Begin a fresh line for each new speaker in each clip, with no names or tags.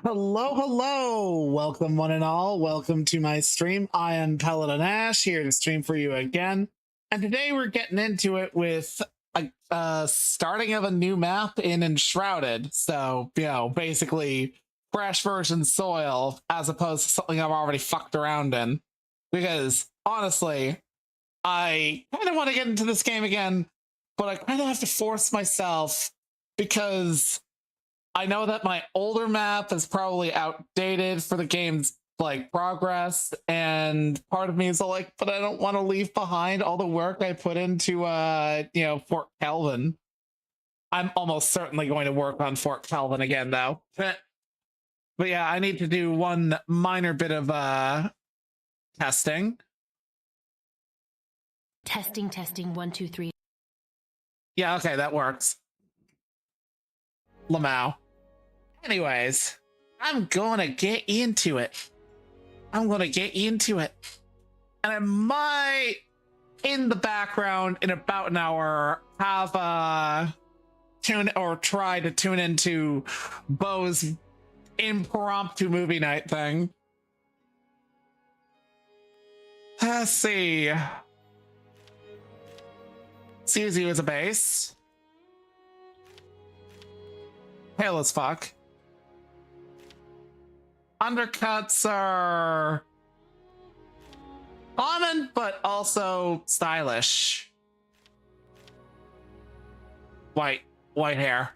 Hello, hello. Welcome, one and all. Welcome to my stream. I am Paladin Ashe here to stream for you again. And today we're getting into it with a starting of a new map in Enshrouded. So, basically fresh version soil as opposed to something I've already fucked around in. Because honestly, I kind of want to get into this game again, but I kind of have to force myself because I know that my older map is probably outdated for the game's progress, and part of me is like, but I don't want to leave behind all the work I put into Fort Calvin. I'm almost certainly going to work on Fort Calvin again though. But yeah, I need to do one minor bit of testing.
Testing 1 2 3.
Yeah, okay, that works. Lamau. Anyways, I'm gonna get into it. And I might, in the background, in about an hour, have try to tune into Bo's impromptu movie night thing. Let's see. Suzu is a base. Pale as fuck. Undercuts are common, but also stylish. White hair.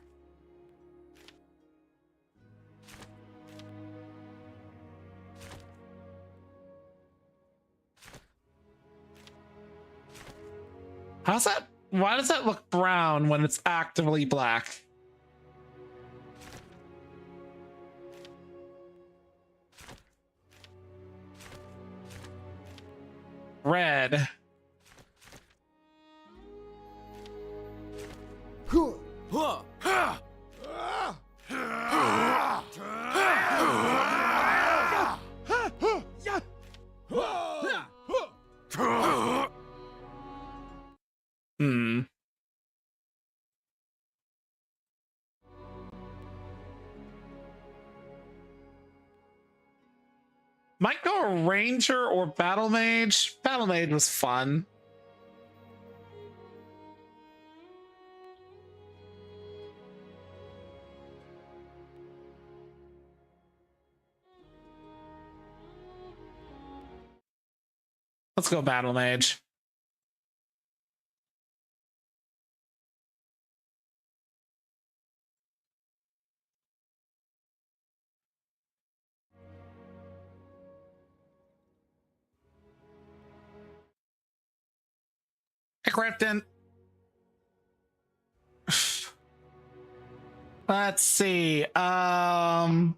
How's that? Why does that look brown when it's actively black? Red. Might go Ranger or Battle Mage. Battle Mage was fun. Let's go Battle Mage. Hey, Krypton. Let's see. Well,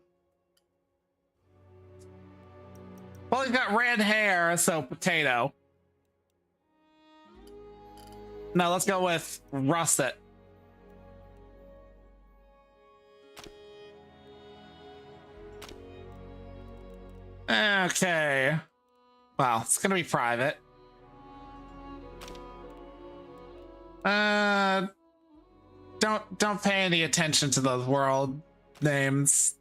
he's got red hair, so potato. No, let's go with Russet. Okay. Well, it's gonna be private. Don't pay any attention to those world names.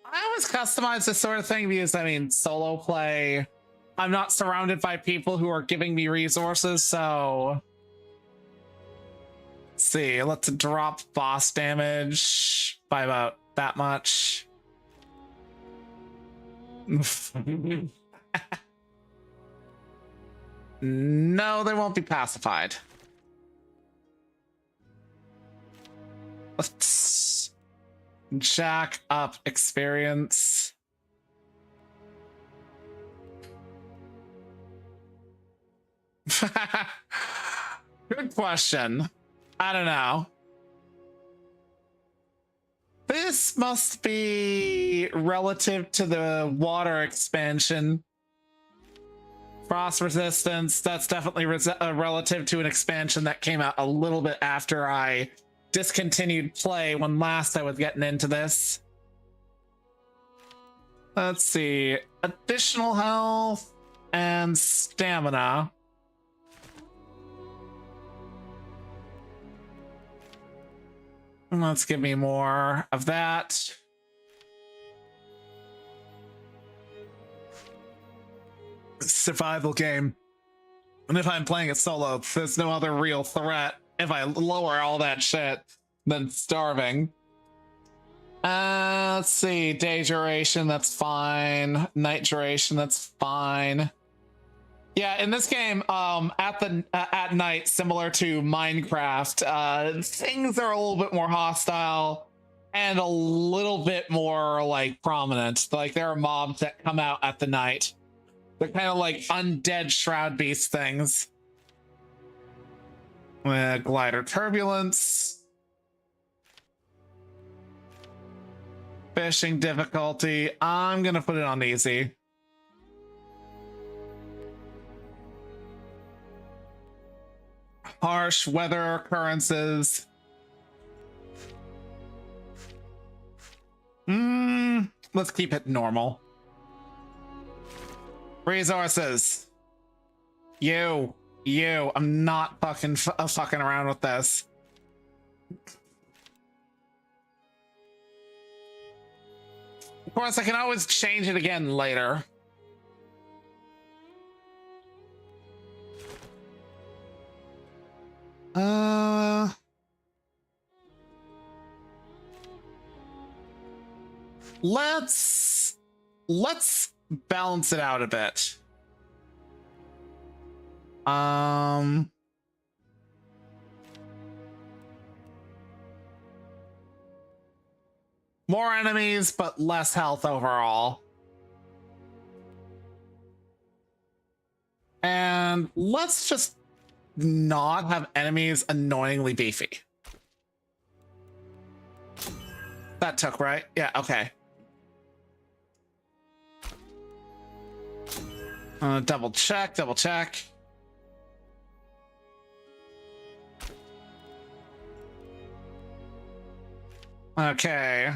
I always customize this sort of thing because, I mean, solo play, I'm not surrounded by people who are giving me resources, so... Let's see, let's drop boss damage by about that much. No, they won't be pacified. Let's jack up experience. Good question. I don't know. This must be relative to the water expansion. Frost resistance, that's definitely relative to an expansion that came out a little bit after I discontinued play when last I was getting into this. Let's see. Additional health and stamina. Let's give me more of that. Survival game. And if I'm playing it solo, there's no other real threat if I lower all that shit than starving. Let's see. Day duration, that's fine. Night duration, that's fine. Yeah, in this game, at night, similar to Minecraft, things are a little bit more hostile and a little bit more like prominent. Like there are mobs that come out at the night. They're kind of like undead shroud beast things. Glider turbulence. Fishing difficulty. I'm gonna put it on easy. Harsh weather occurrences. Let's keep it normal. Resources. You. I'm not fucking around with this. Of course, I can always change it again later. Let's balance it out a bit. More enemies, but less health overall. And let's just not have enemies annoyingly beefy. That took, right? Yeah, okay. Double check. Okay.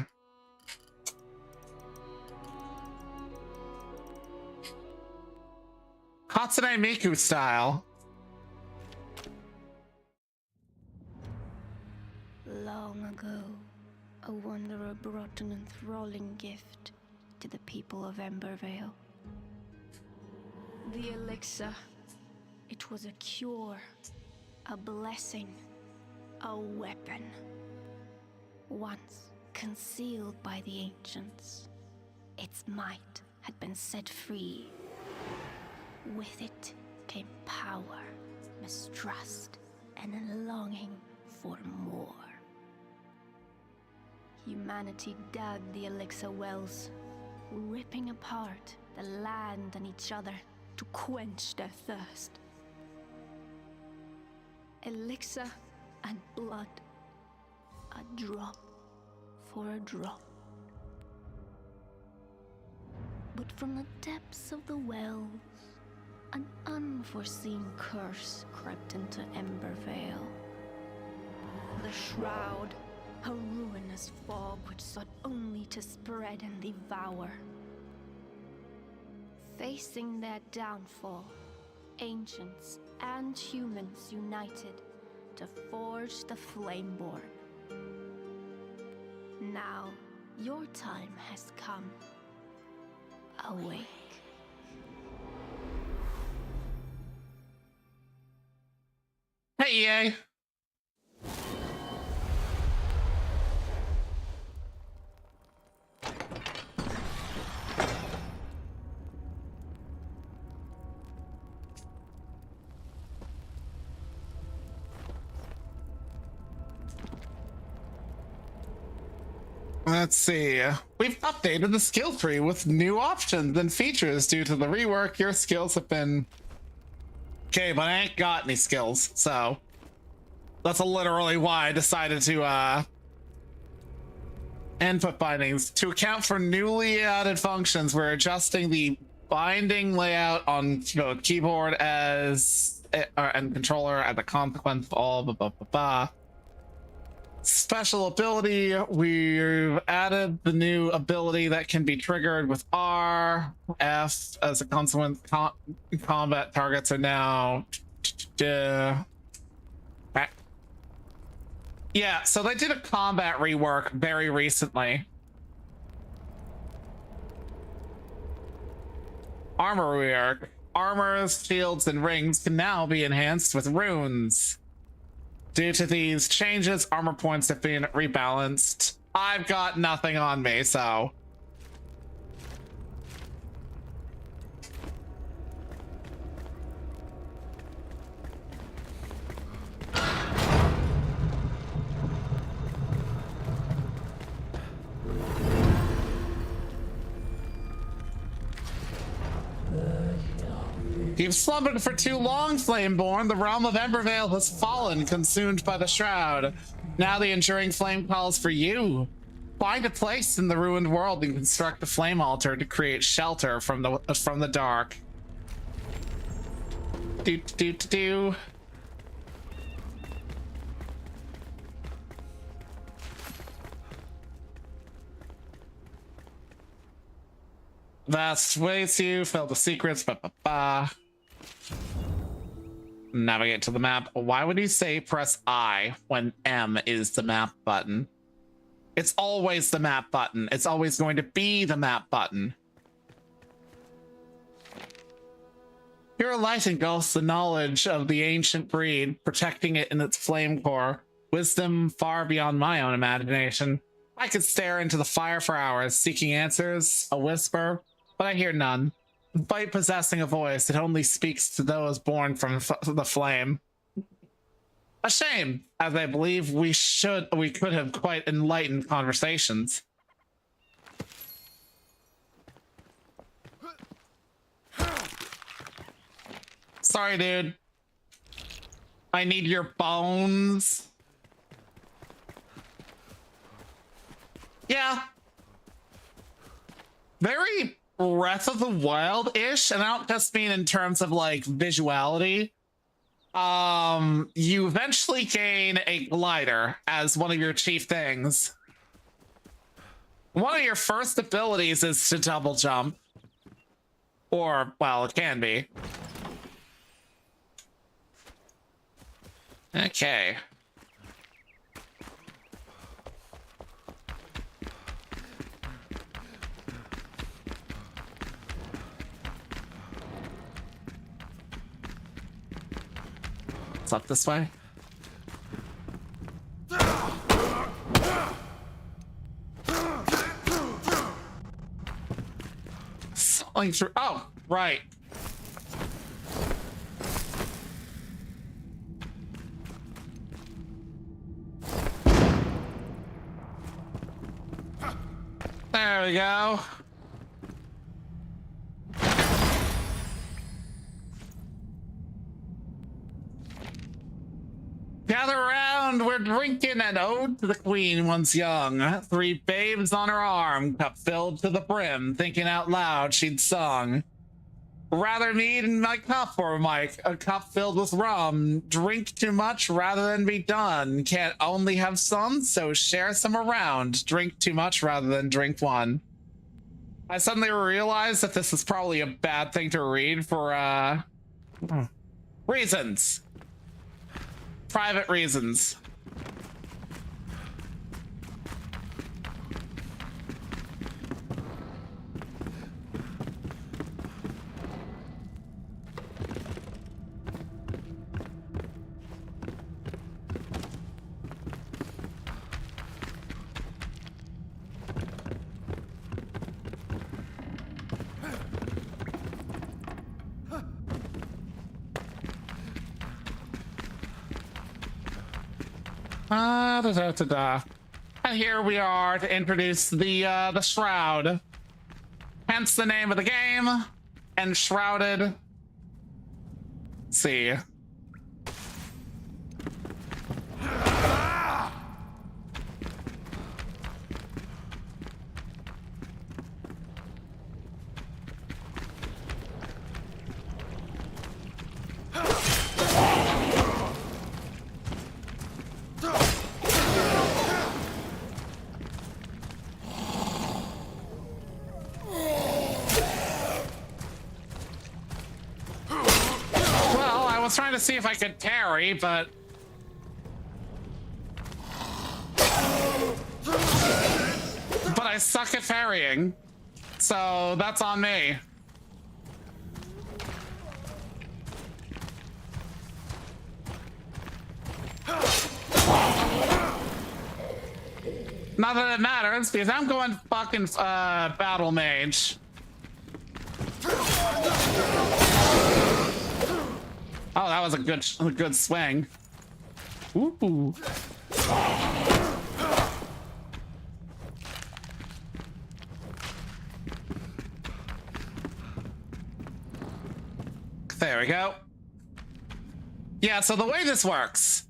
Hatsune Miku style.
Long ago, a wanderer brought an enthralling gift to the people of Embervale. The elixir. It was a cure, a blessing, a weapon. Once concealed by the ancients, its might had been set free. With it came power, mistrust, and a longing for more. Humanity dug the elixir wells, ripping apart the land and each other to quench their thirst. Elixir and blood, a drop for a drop. But from the depths of the wells, an unforeseen curse crept into Embervale. The Shroud, a ruinous fog which sought only to spread and devour. Facing their downfall, ancients and humans united to forge the Flameborn. Now, your time has come. Awake.
Hey, EA. Let's see. We've updated the skill tree with new options and features due to the rework. Your skills have been... Okay, but I ain't got any skills, so... That's literally why I decided to, input bindings. To account for newly added functions, we're adjusting the binding layout on both keyboard as... and controller as a consequence of all blah, blah, blah, blah. Special ability, we've added the new ability that can be triggered with R, F as a consequence. Combat targets are now Yeah, so they did a combat rework very recently. Armor rework. Armors, shields, and rings can now be enhanced with runes. Due to these changes, armor points have been rebalanced. I've got nothing on me, so... You've slumbered for too long, Flameborn. The realm of Embervale has fallen, consumed by the Shroud. Now the enduring flame calls for you. Find a place in the ruined world and construct a flame altar to create shelter from the dark. Do. Vast waits you, fill the secrets, Navigate to the map. Why would you say press I when M is the map button? It's always the map button. It's always going to be the map button. Your light engulfs the knowledge of the ancient breed, protecting it in its flame core. Wisdom far beyond my own imagination. I could stare into the fire for hours, seeking answers, a whisper, but I hear none. Despite possessing a voice, it only speaks to those born from the flame. A shame, as I believe we could have quite enlightened conversations. Sorry, dude. I need your bones. Yeah. Very Breath of the Wild-ish, and I don't just mean in terms of like visuality. You eventually gain a glider as one of your chief things. One of your first abilities is to double jump. Or, well, it can be. Okay. It's up this way. Something through. Oh, right. There we go. Gather around, we're drinking an ode to the queen once young. 3 babes on her arm, cup filled to the brim, thinking out loud she'd sung. Rather mead in my cup or a cup filled with rum. Drink too much rather than be done. Can't only have some, so share some around. Drink too much rather than drink one. I suddenly realized that this is probably a bad thing to read for, reasons. Private reasons. And here we are to introduce the Shroud. Hence the name of the game, Enshrouded. Let's see. Trying to see if I could parry, but I suck at ferrying, so that's on me. Not that it matters, because I'm going fucking battle mage. Oh, that was a good swing. Ooh. There we go. Yeah, so the way this works,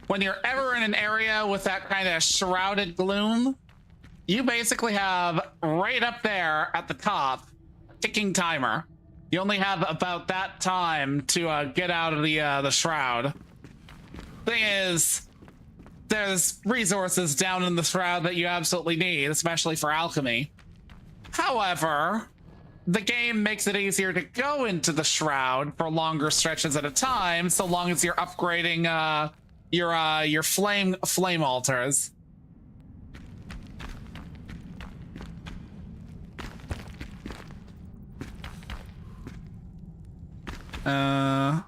when you're ever in an area with that kind of shrouded gloom, you basically have right up there at the top a ticking timer. You only have about that time to get out of the shroud. Thing is, there's resources down in the shroud that you absolutely need, especially for alchemy. However, the game makes it easier to go into the shroud for longer stretches at a time, so long as you're upgrading your flame altars. Oh.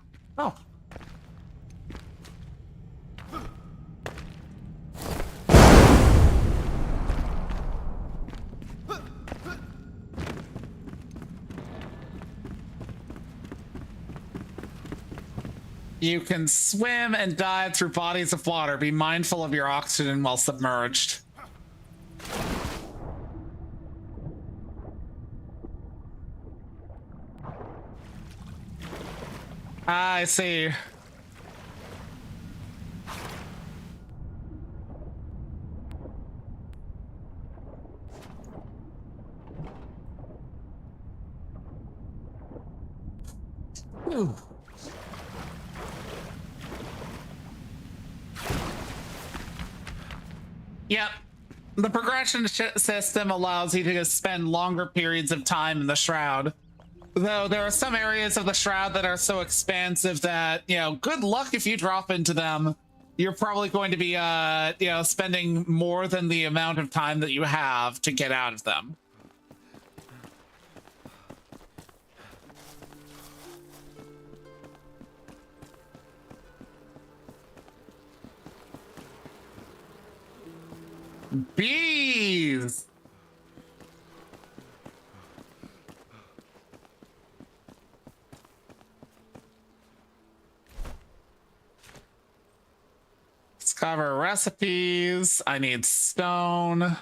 You can swim and dive through bodies of water. Be mindful of your oxygen while submerged. I see. Ooh. Yep. The progression system allows you to spend longer periods of time in the shroud. Though there are some areas of the shroud that are so expansive that, you know, good luck if you drop into them. You're probably going to be, you know, spending more than the amount of time that you have to get out of them. Bees! Discover recipes. I need stone.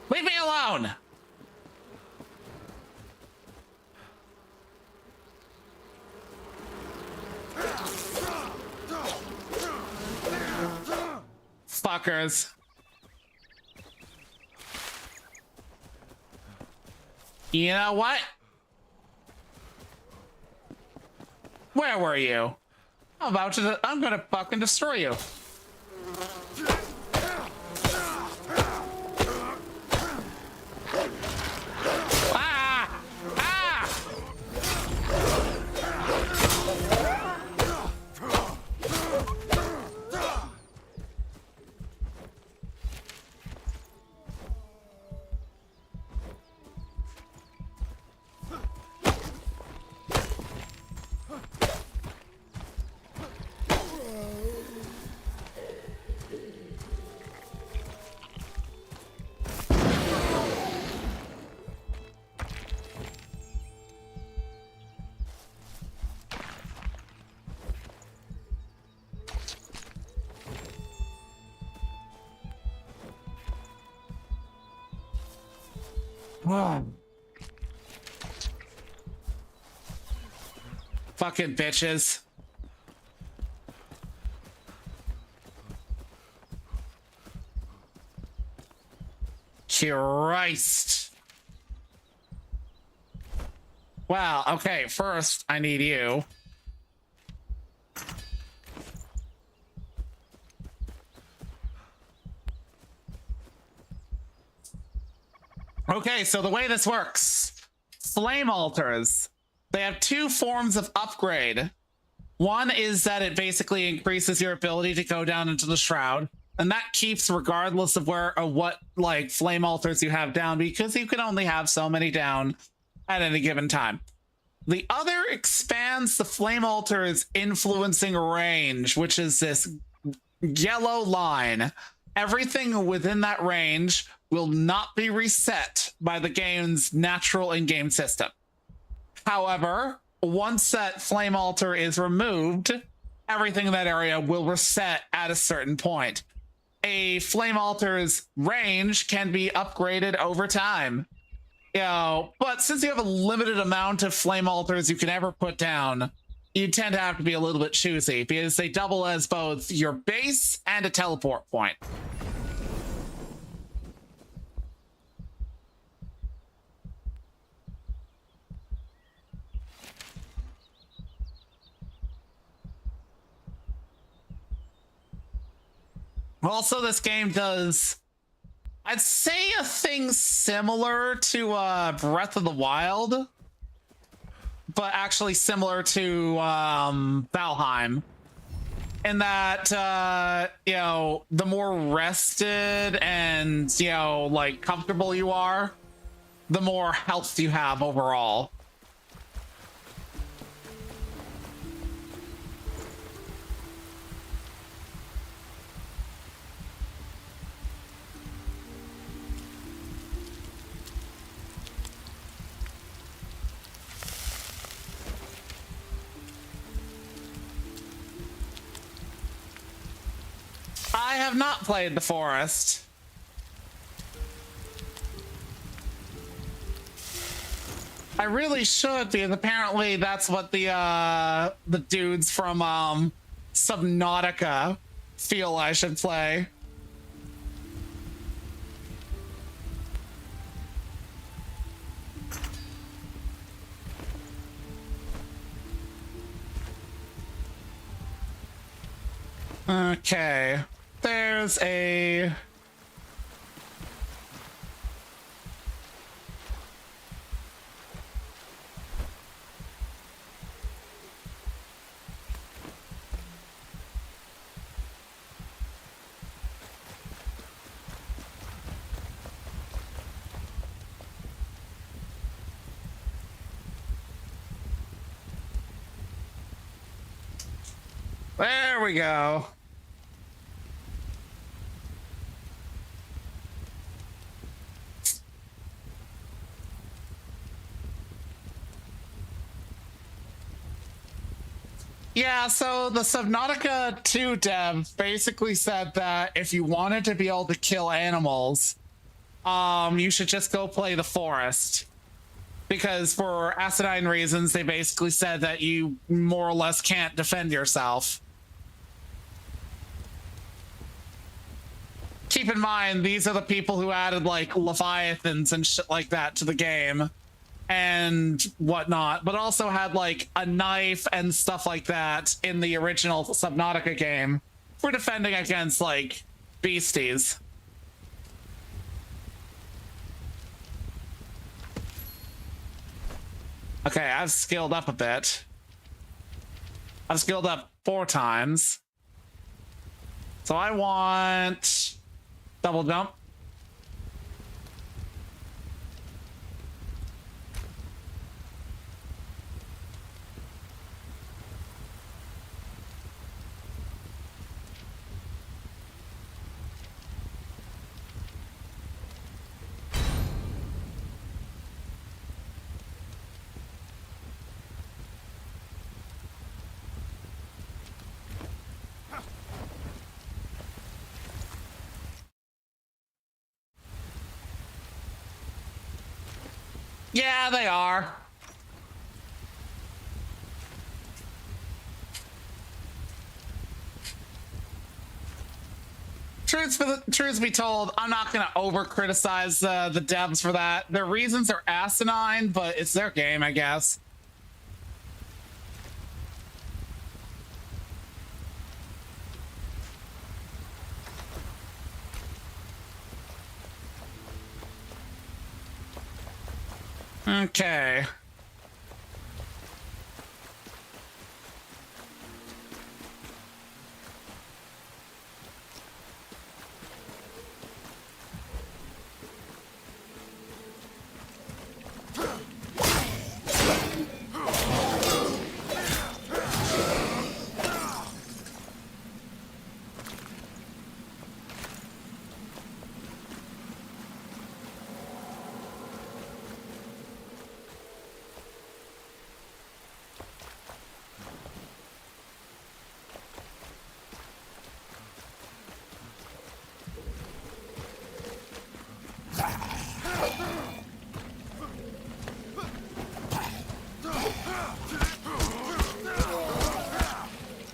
Leave me alone! Fuckers. You know what? Where were you? I'm gonna fucking destroy you. Ah! Ah! Fucking bitches. Christ. Well, okay, first I need you. Okay, so the way this works, flame altars, they have two forms of upgrade. One is that it basically increases your ability to go down into the shroud. And that keeps regardless of what like flame altars you have down, because you can only have so many down at any given time. The other expands the flame altar's influencing range, which is this yellow line. Everything within that range will not be reset by the game's natural in-game system. However, once that flame altar is removed, everything in that area will reset at a certain point. A flame altar's range can be upgraded over time. But since you have a limited amount of flame altars you can ever put down, you tend to have to be a little bit choosy because they double as both your base and a teleport point. Also, this game does, I'd say, a thing similar to Breath of the Wild, but actually similar to Valheim, in that the more rested and like comfortable you are, the more health you have overall. I have not played the forest. I really should, because apparently that's what the dudes from Subnautica feel I should play. Okay. There's a... There we go. Yeah, so the Subnautica 2 dev basically said that if you wanted to be able to kill animals, you should just go play the forest. Because for acidine reasons, they basically said that you more or less can't defend yourself. Keep in mind, these are the people who added like leviathans and shit like that to the game and whatnot, but also had like a knife and stuff like that in the original Subnautica game for defending against like beasties. Okay, I've skilled up a bit. I've skilled up 4 times. So I want double jump. Yeah, they are. Truth be told, I'm not gonna over criticize the devs for that. Their reasons are asinine, but it's their game, I guess. Okay.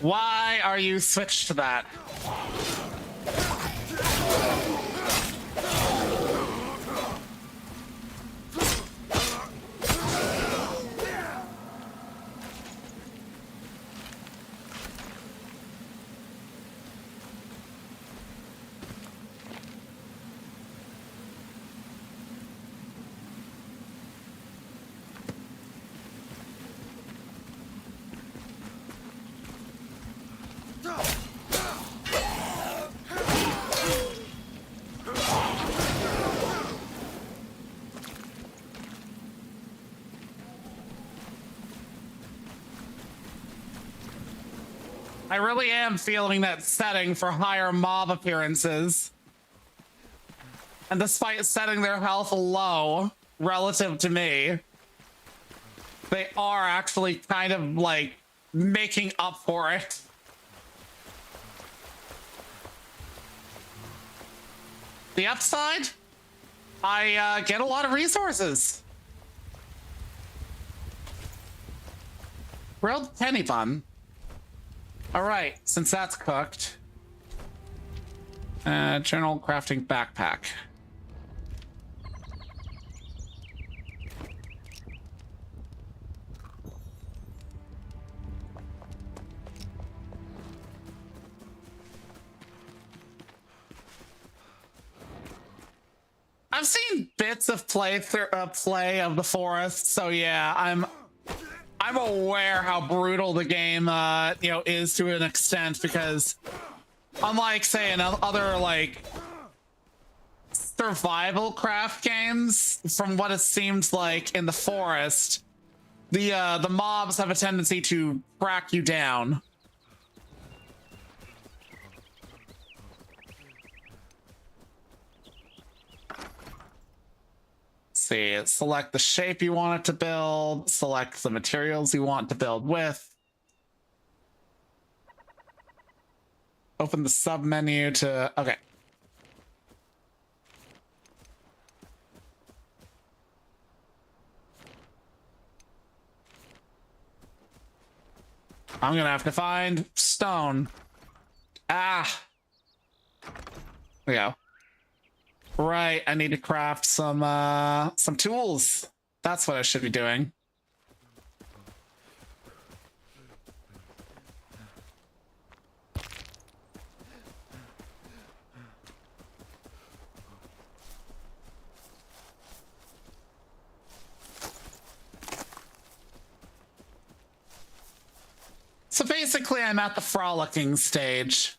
Why are you switched to that? I really am feeling that setting for higher mob appearances. And despite setting their health low relative to me, they are actually kind of like making up for it. The upside? I get a lot of resources. Grilled penny bun. All right, since that's cooked. General crafting backpack. I've seen bits of play of the forest, so yeah, I'm aware how brutal the game is to an extent, because unlike say in other like survival craft games, from what it seems like in the forest, the mobs have a tendency to track you down. See, select the shape you want it to build, select the materials you want to build with. Open the sub menu to, okay. I'm gonna have to find stone. Ah. There we go. Right, I need to craft some tools. That's what I should be doing. So basically, I'm at the frolicking stage.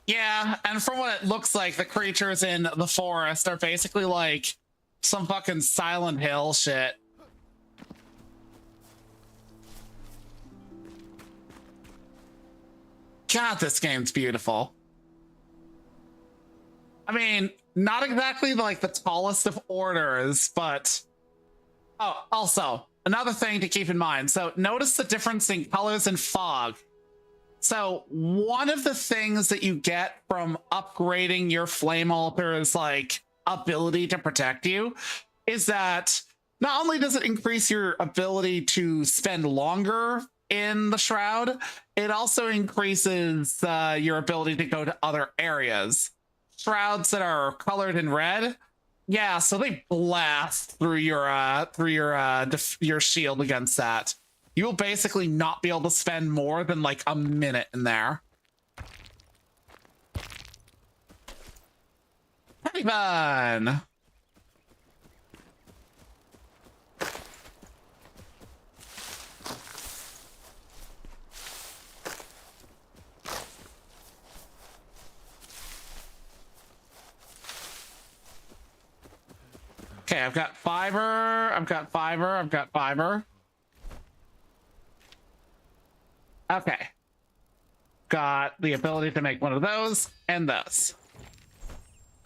Yeah, and from what it looks like, the creatures in the forest are basically like some fucking Silent Hill shit. God, this game's beautiful. I mean, not exactly like the tallest of orders, but... Oh, also, another thing to keep in mind. So notice the difference in colors and fog. So one of the things that you get from upgrading your flame altar's like ability to protect you is that not only does it increase your ability to spend longer in the shroud, it also increases your ability to go to other areas. Shrouds that are colored in red, yeah, so they blast through your shield against that. You will basically not be able to spend more than like a minute in there. Hey, fun. Okay, I've got fiber. I've got fiber. I've got fiber. Okay. Got the ability to make one of those and those.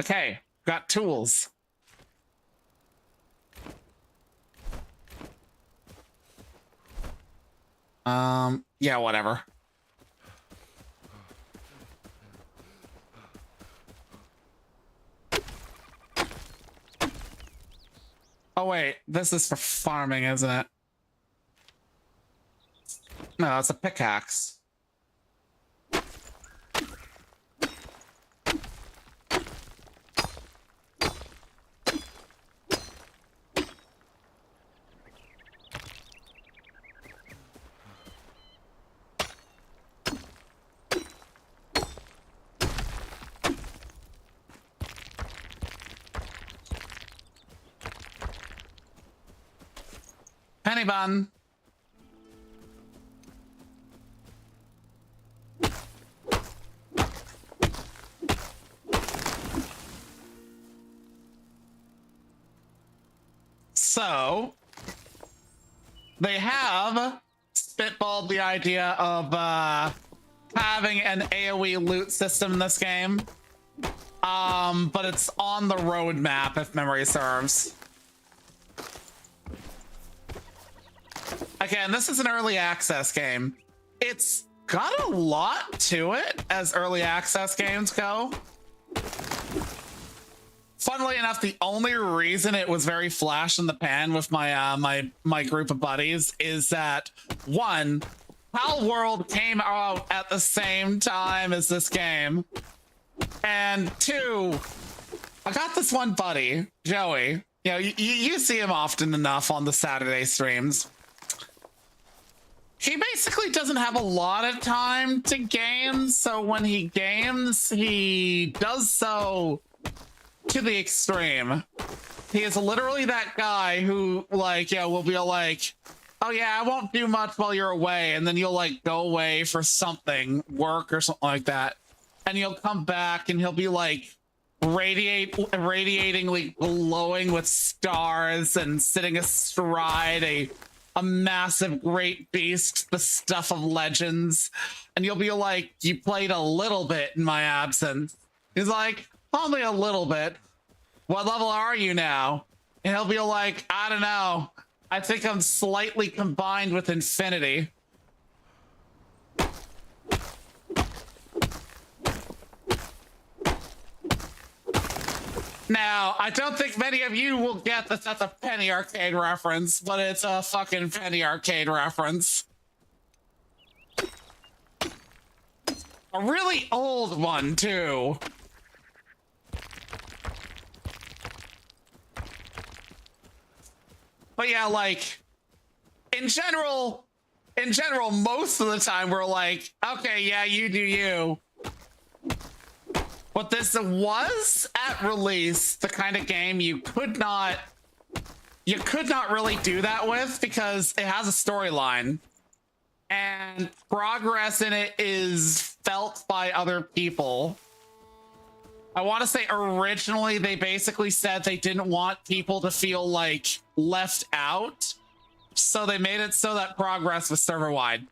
Okay, got tools. Yeah, whatever. Oh wait, this is for farming, isn't it? No, it's a pickaxe. Penny bun. So they have spitballed the idea of having an AoE loot system in this game. But it's on the roadmap if memory serves. Again, this is an early access game. It's got a lot to it as early access games go. Funnily enough, the only reason it was very flash in the pan with my my group of buddies is that one, Pal World came out at the same time as this game, and two, I got this one buddy, Joey. You know, you see him often enough on the Saturday streams. He basically doesn't have a lot of time to game, so when he games, he does so to the extreme. He is literally that guy who, like, yeah, will be like, oh yeah, I won't do much while you're away, and then you'll like go away for something, work or something like that, and you'll come back and he'll be like radiatingly glowing with stars and sitting astride a massive great beast, the stuff of legends, and you'll be like, you played a little bit in my absence. He's like, only a little bit. What level are you now? And he'll be like, I don't know. I think I'm slightly combined with infinity. Now, I don't think many of you will get that that's a Penny Arcade reference, but it's a fucking Penny Arcade reference. A really old one, too. But yeah, like, in general, most of the time we're like, okay, yeah, you do you. But this was at release the kind of game you could not really do that with, because it has a storyline and progress in it is felt by other people. I want to say originally they basically said they didn't want people to feel like left out, so they made it so that progress was server wide.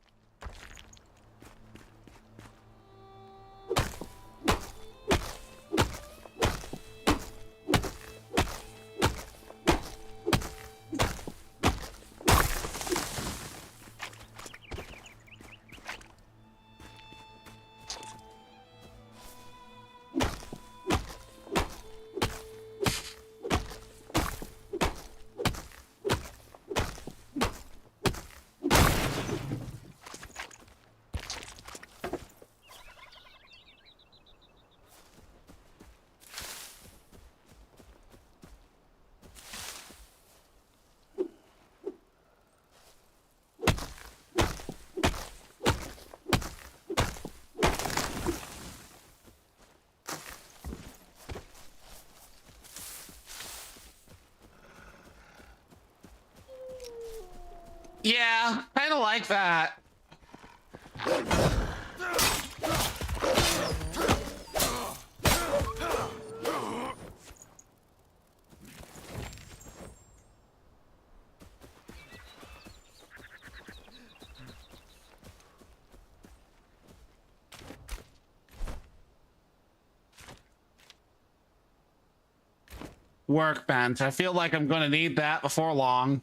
Yeah, kind of like that. workbench. I feel like I'm going to need that before long.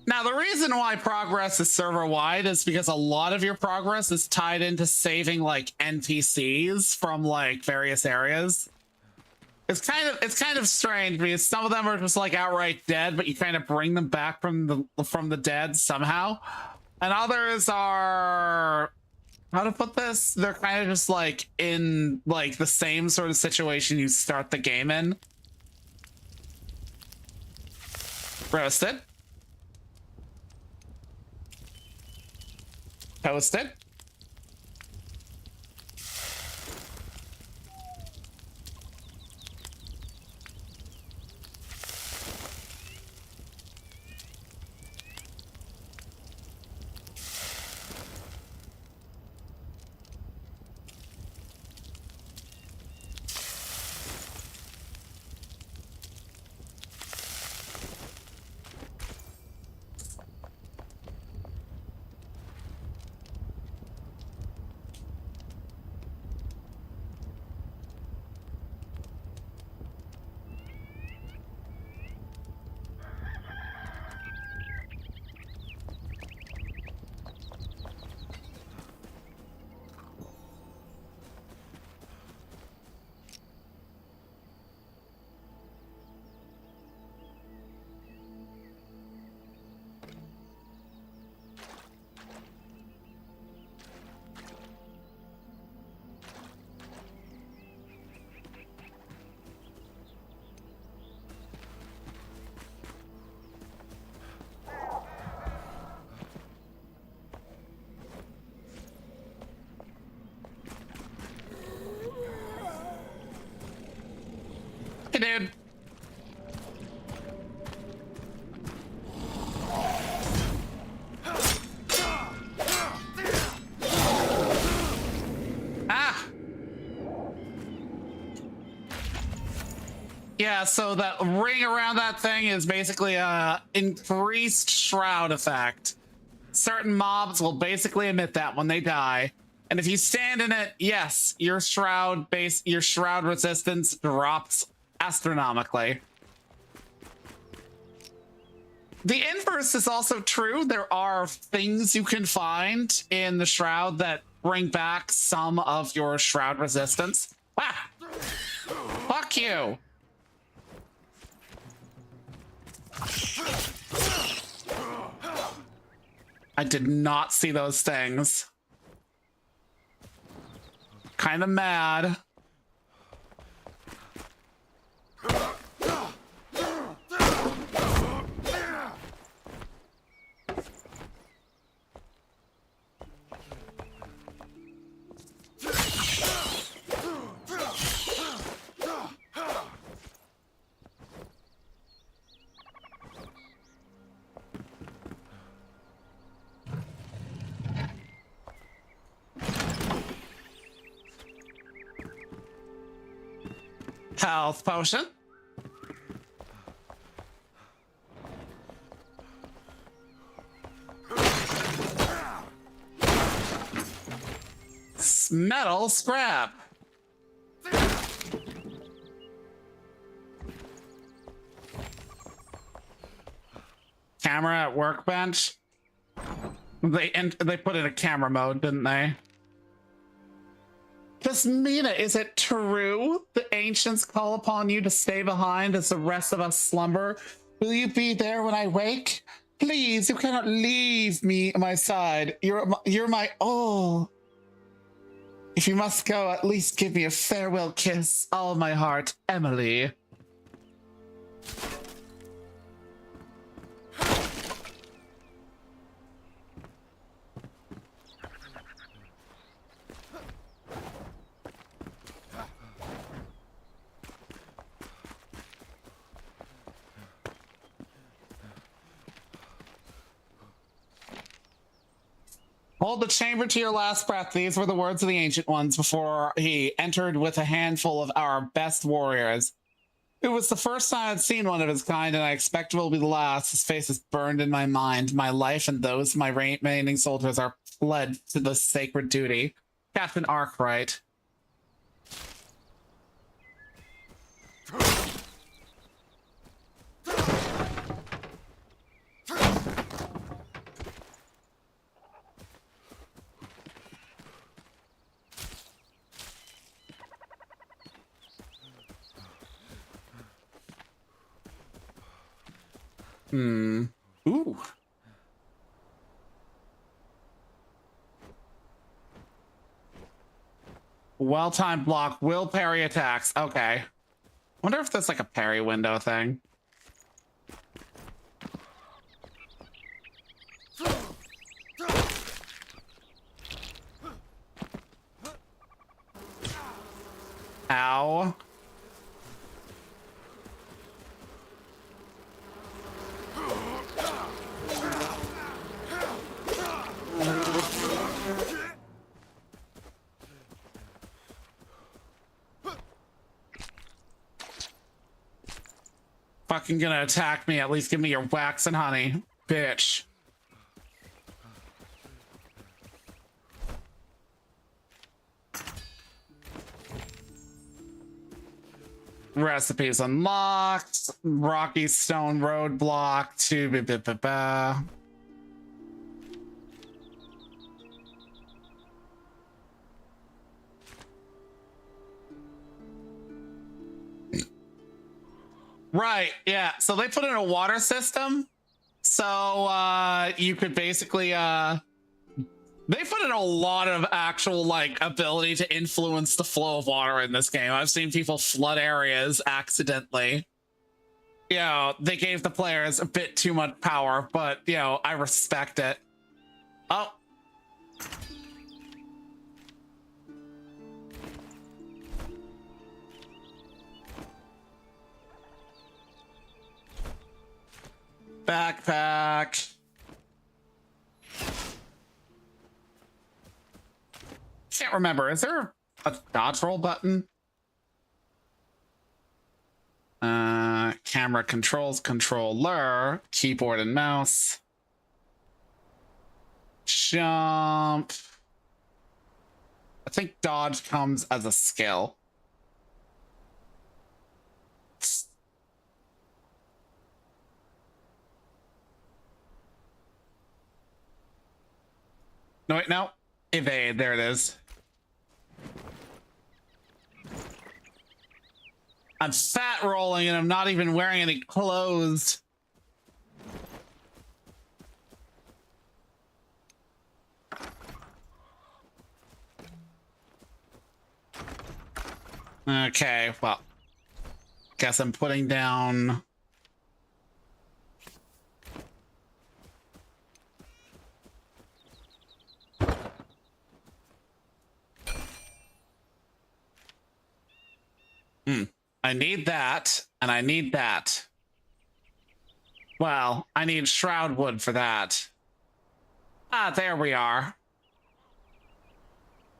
Now, the reason why progress is server-wide is because a lot of your progress is tied into saving like NPCs from like various areas. It's kind of strange because some of them are just like outright dead, but you kind of bring them back from the dead somehow. And others are, how to put this? They're kind of just like in like the same sort of situation you start the game in. Roasted. Toasted. Hey, dude. Ah! Yeah, so that ring around that thing is basically a increased shroud effect. Certain mobs will basically emit that when they die. And if you stand in it, yes, your shroud resistance drops astronomically. The inverse is also true. There are things you can find in the shroud that bring back some of your shroud resistance. Ah! Fuck you! I did not see those things. Kind of mad. Health potion. Metal scrap. Camera at workbench. They put in a camera mode, didn't they? Kasmina, is it true the ancients call upon you to stay behind as the rest of us slumber? Will you be there when I wake? Please, you cannot leave me my side. You're my all. If you must go, at least give me a farewell kiss. All my heart, Emily. Hold the chamber to your last breath. These were the words of the Ancient Ones before he entered with a handful of our best warriors. It was the first time I'd seen one of his kind, and I expect it will be the last. His face is burned in my mind. My life and those of my remaining soldiers are led to this sacred duty. Captain Arkwright. Ooh. Well-timed block will parry attacks. Okay. Wonder if that's like a parry window thing. Ow. Fucking gonna attack me, at least give me your wax and honey, bitch. Recipes unlocked. Rocky Stone Roadblock to Right, yeah. So they put in a water system. So you could basically they put in a lot of actual like ability to influence the flow of water in this game. I've seen people flood areas accidentally. You know, they gave the players a bit too much power, but you know, I respect it. Oh. Backpack. Can't remember. Is there a dodge roll button? Camera controls, controller, keyboard and mouse. Jump. I think dodge comes as a skill. No, wait, no. Evade, there it is. I'm fat rolling and I'm not even wearing any clothes. Okay, well, guess I'm putting down. I need that, and I need that. Well, I need shroud wood for that. Ah, there we are.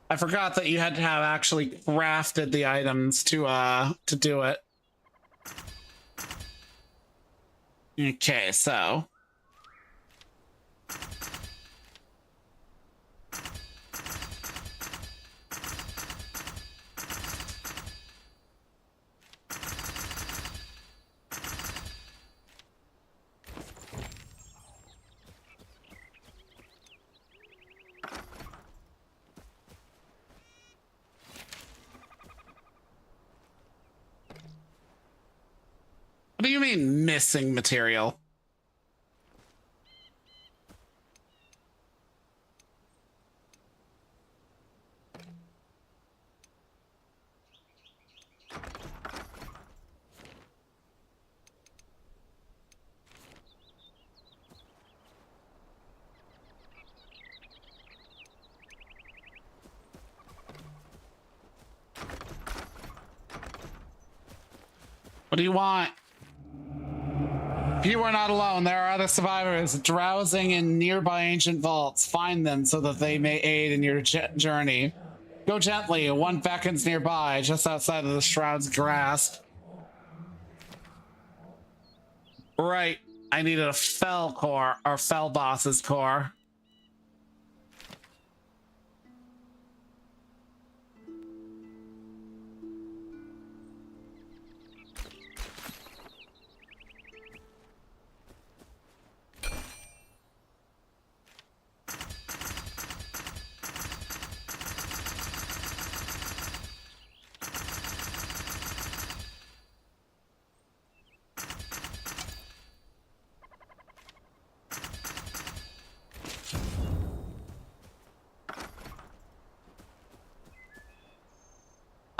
I forgot that you had to have actually crafted the items to do it. Okay, so. What do you mean missing material? What do you want? You are not alone. There are other survivors drowsing in nearby ancient vaults. Find them so that they may aid in your journey. Go gently. One beckons nearby, just outside of the Shroud's grasp. Right. I needed a fell core, or fell boss's core.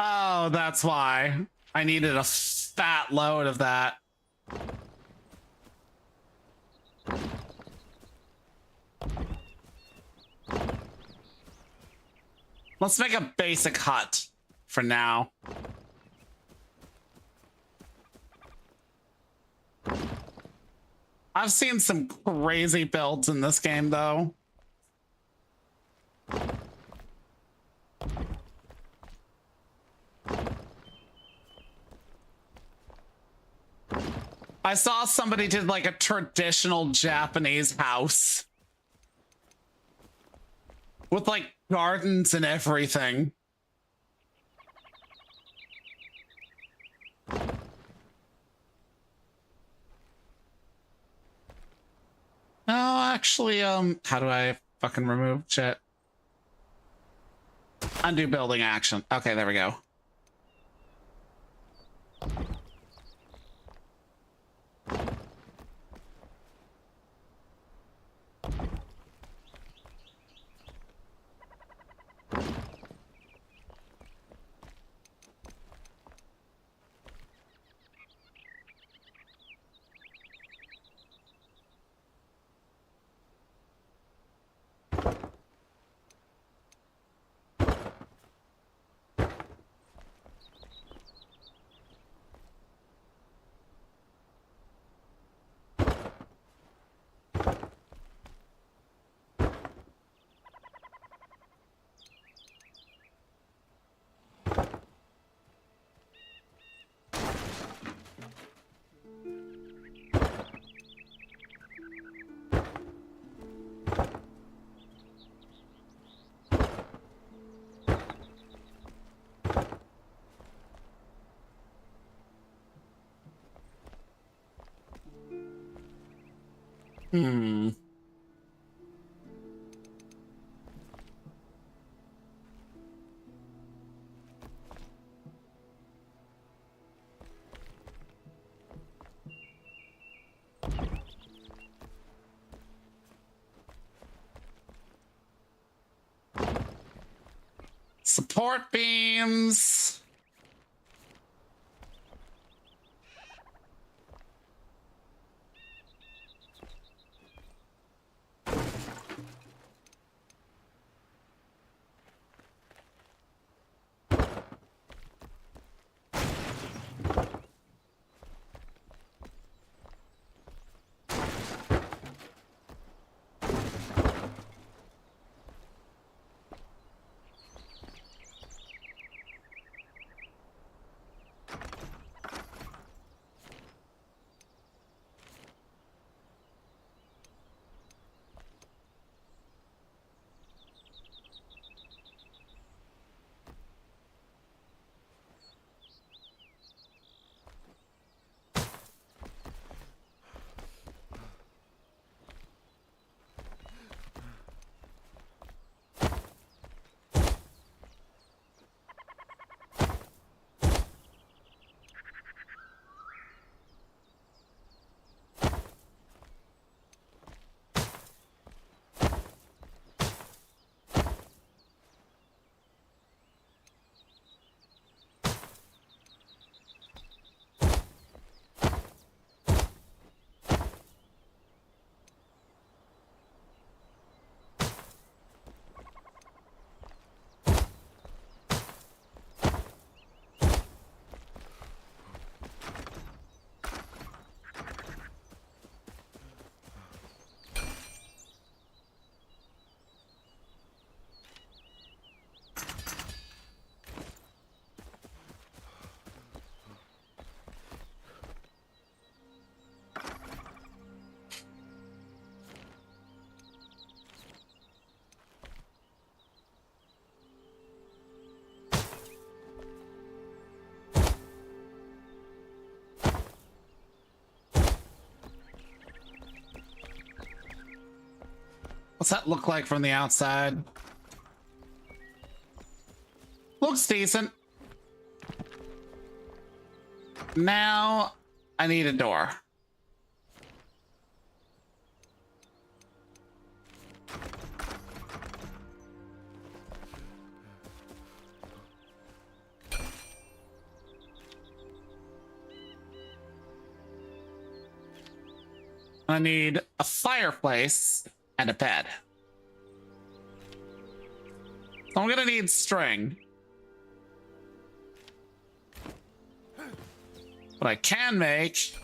Oh, that's why. I needed a fat load of that. Let's make a basic hut for now. I've seen some crazy builds in this game, though. I saw somebody did like a traditional Japanese house with like gardens and everything. No, actually, how do I fucking remove shit? Undo building action. Okay, there we go. Hmm. Support beams. What's that look like from the outside? Looks decent. Now I need a door. I need a fireplace and a bed. So I'm gonna need string. What I can make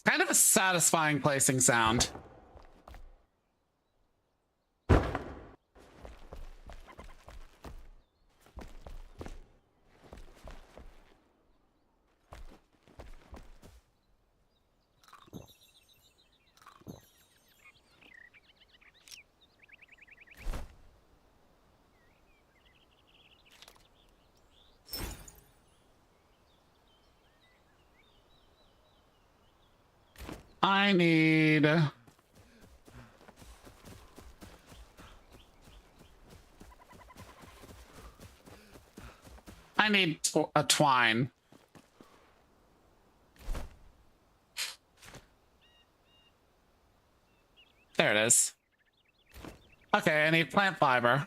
kind of a satisfying placing sound. I need a twine. There it is. Okay, I need plant fiber.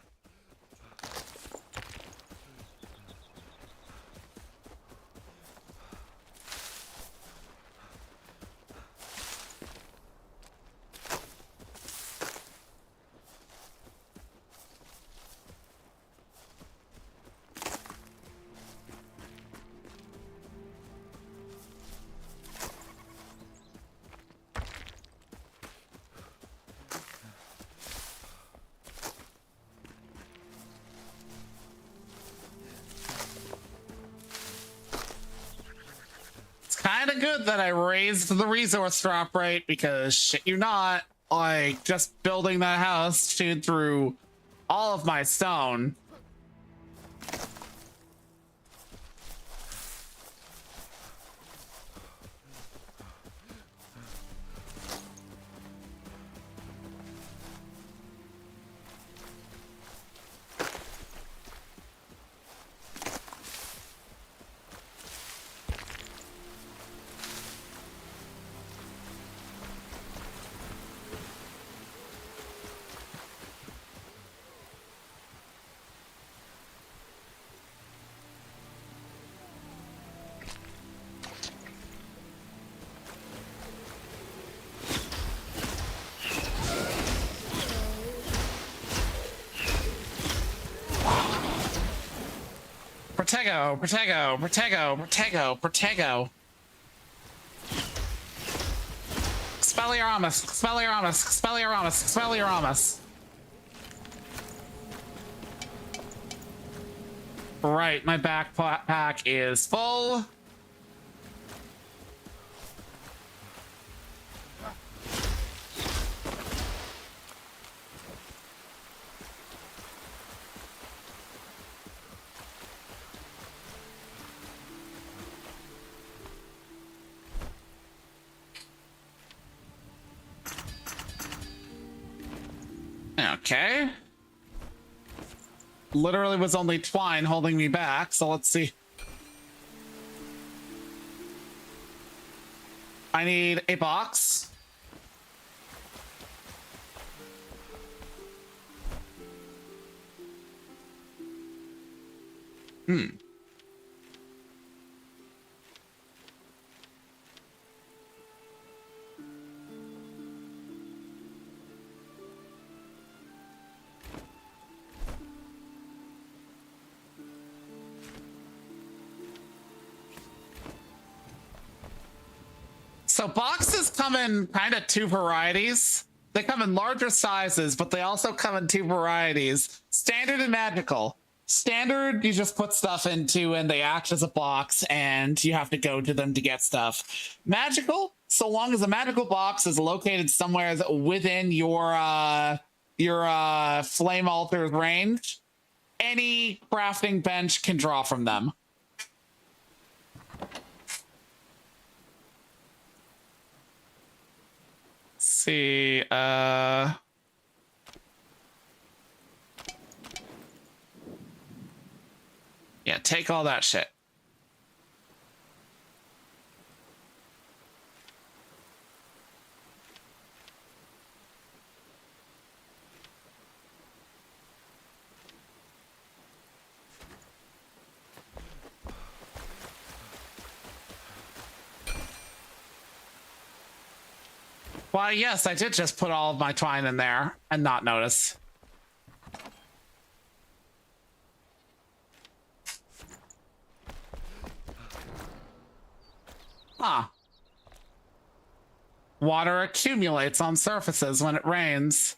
Kind of good that I raised the resource drop rate, because shit you not, like just building that house chewed through all of my stone. Protego, Protego, Protego, Protego, Protego. Expelliarmus, Expelliarmus, Expelliarmus, Expelliarmus. Right, my backpack is full. Okay. Literally was only twine holding me back, so let's see. I need a box. So boxes come in kind of two varieties. They come in larger sizes, but they also come in two varieties: standard and magical. Standard, you just put stuff into and they act as a box and you have to go to them to get stuff. Magical, so long as the magical box is located somewhere within your flame altar's range, any crafting bench can draw from them. Let's see, yeah, take all that shit. Why, yes, I did just put all of my twine in there and not notice. Huh. Water accumulates on surfaces when it rains.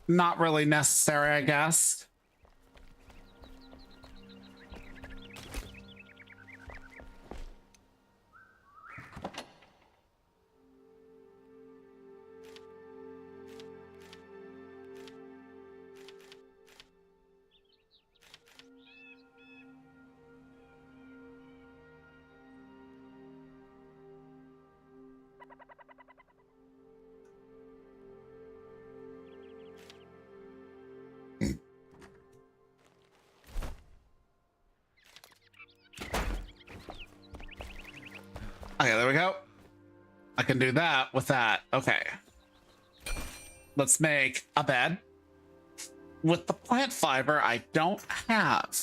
Not really necessary, I guess. Okay, there we go. I can do that with that. Okay. Let's make a bed with the plant fiber I don't have.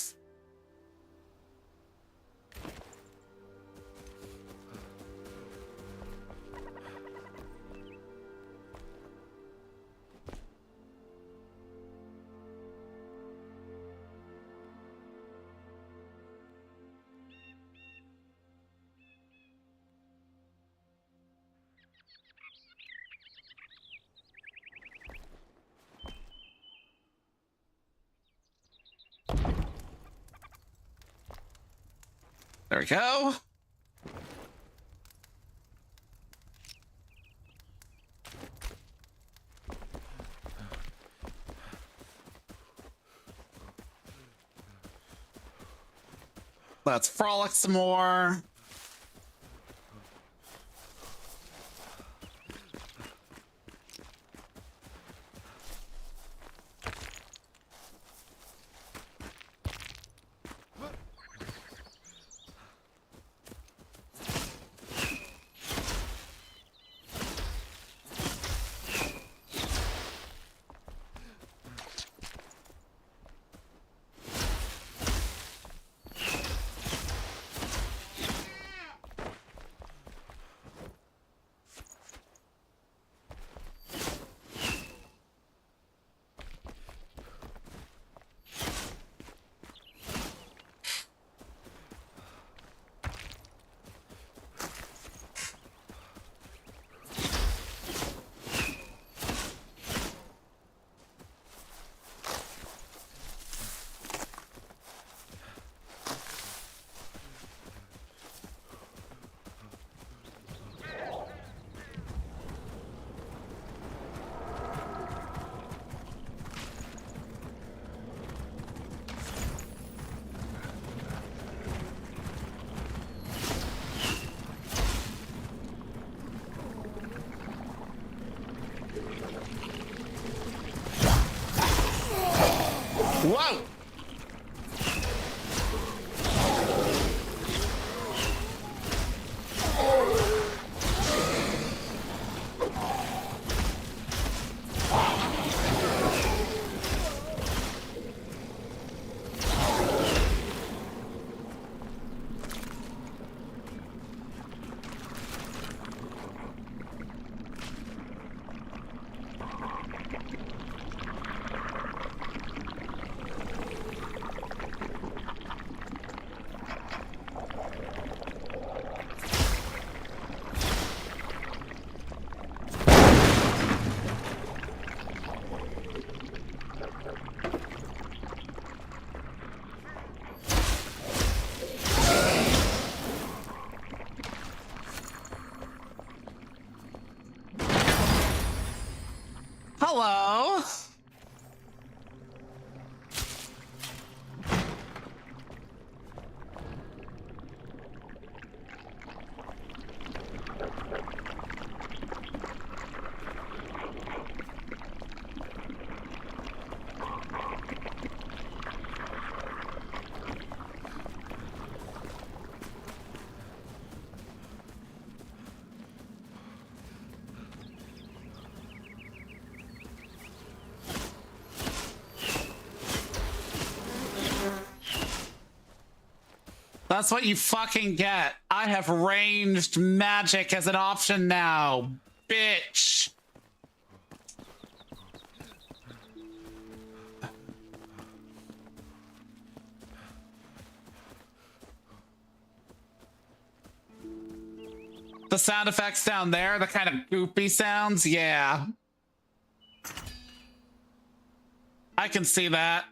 There we go. Let's frolic some more. Whoa! Hello. That's what you fucking get. I have ranged magic as an option now, bitch. The sound effects down there, the kind of goopy sounds, yeah. I can see that.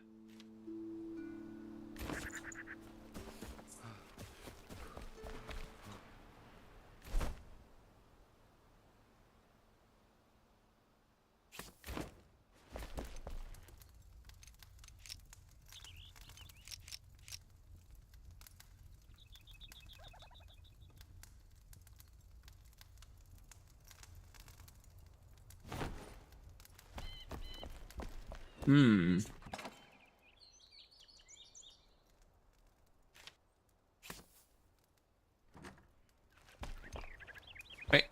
Wait.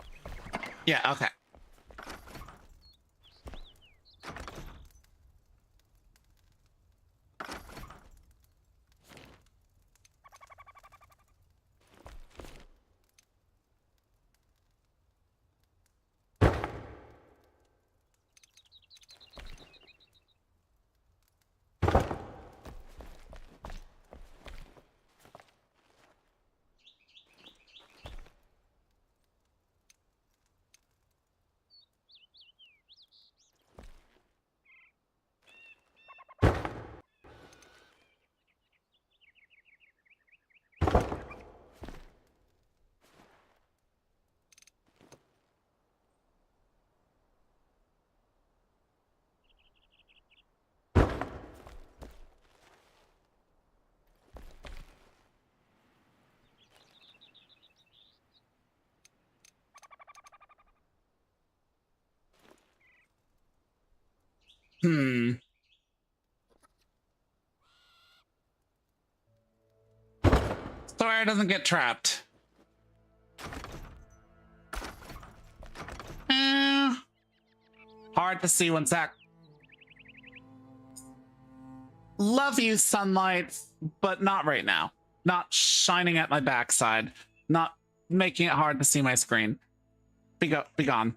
Yeah, okay. Sawyer doesn't get trapped. Hard to see when Zach. Love you, sunlight, but not right now. Not shining at my backside. Not making it hard to see my screen. Be gone.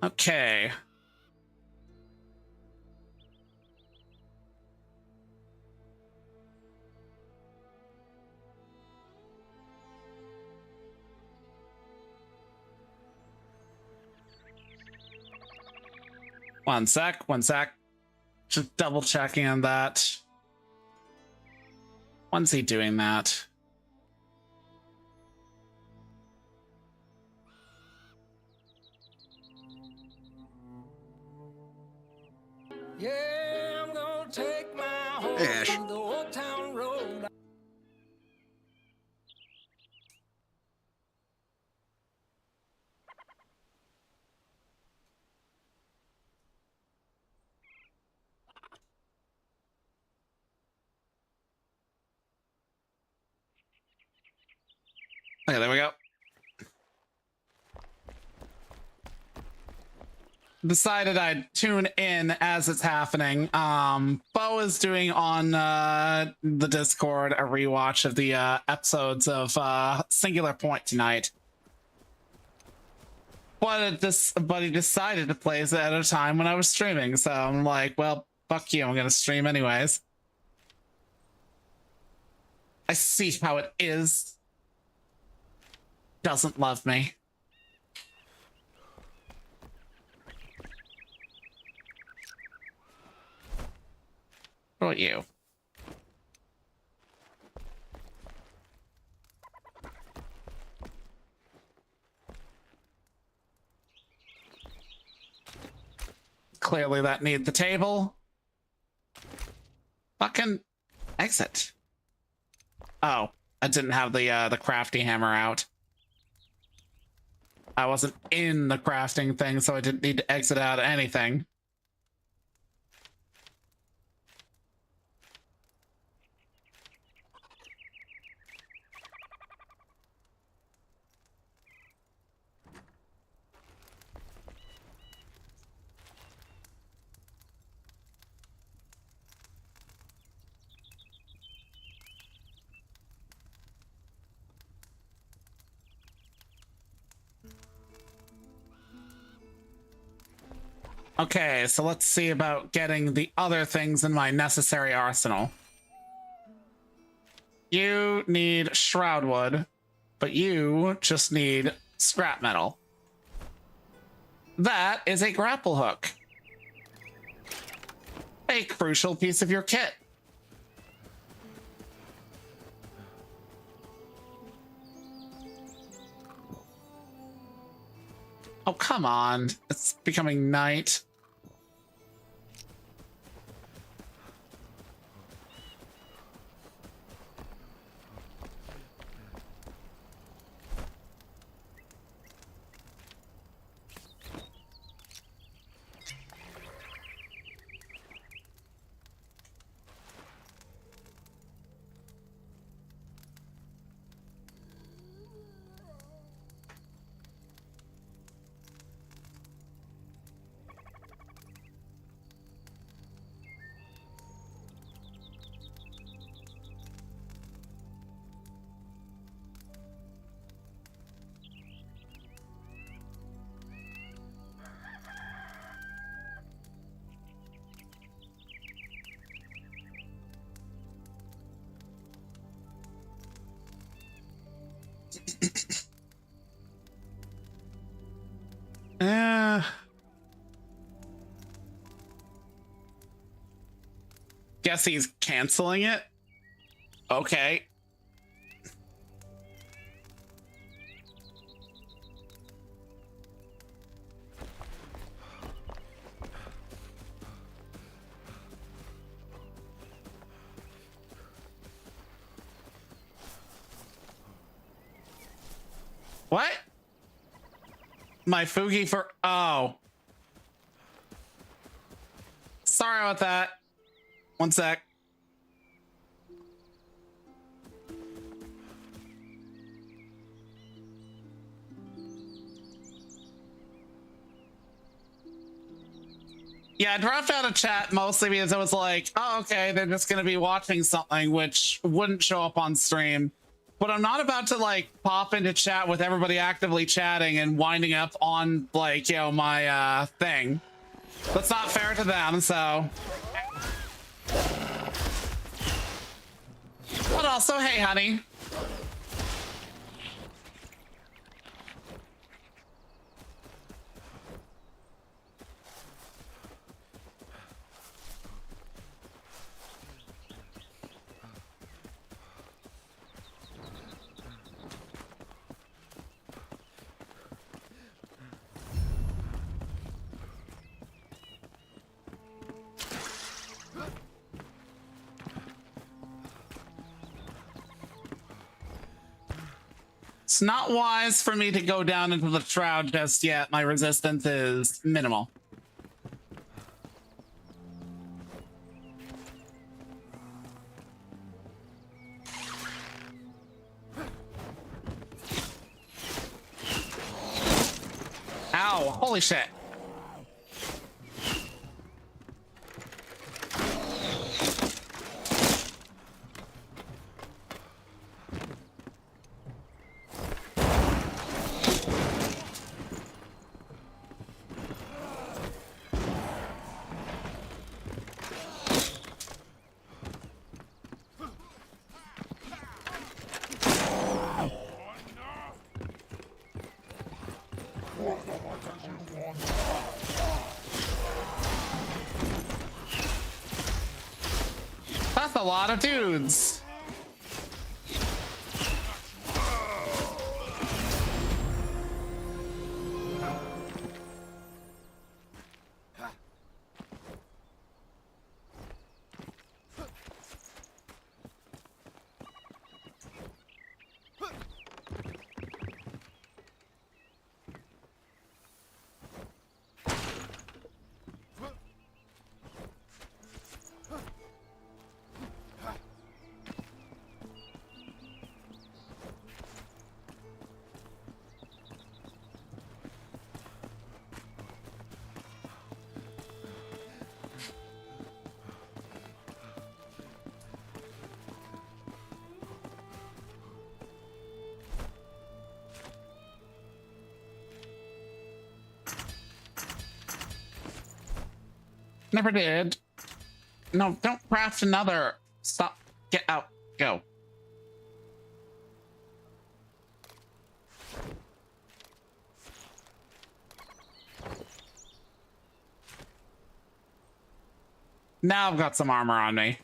Okay. One sec. Just double checking on that. When's he doing that?
Yeah, I'm gonna take my horse to the old town road.
Okay, there we go. Decided I'd tune in as it's happening. Bo is doing on the Discord a rewatch of the episodes of Singular Point tonight. But he decided to play it at a time when I was streaming, so I'm like, well, fuck you, I'm gonna stream anyways. I see how it is. Doesn't love me. What about you? clearly that need the table. Fucking exit. Oh, I didn't have the crafty hammer out. I wasn't in the crafting thing, so I didn't need to exit out anything. Okay, so let's see about getting the other things in my necessary arsenal. You need shroud wood, but you just need scrap metal. That is a grapple hook. A crucial piece of your kit. Oh, come on. It's becoming night. Guess he's canceling it. Okay. What? My Fugi for... Oh. Sorry about that. One sec. Yeah, I dropped out of chat mostly because it was like, oh, okay, they're just going to be watching something which wouldn't show up on stream. But I'm not about to like pop into chat with everybody actively chatting and winding up on like, you know, my thing. That's not fair to them, so. But also, hey, honey. It's not wise for me to go down into the shroud just yet. My resistance is minimal. Ow, holy shit. That's a lot of dudes. Never did. No, don't craft another. Stop. Get out. Go. Now I've got some armor on me.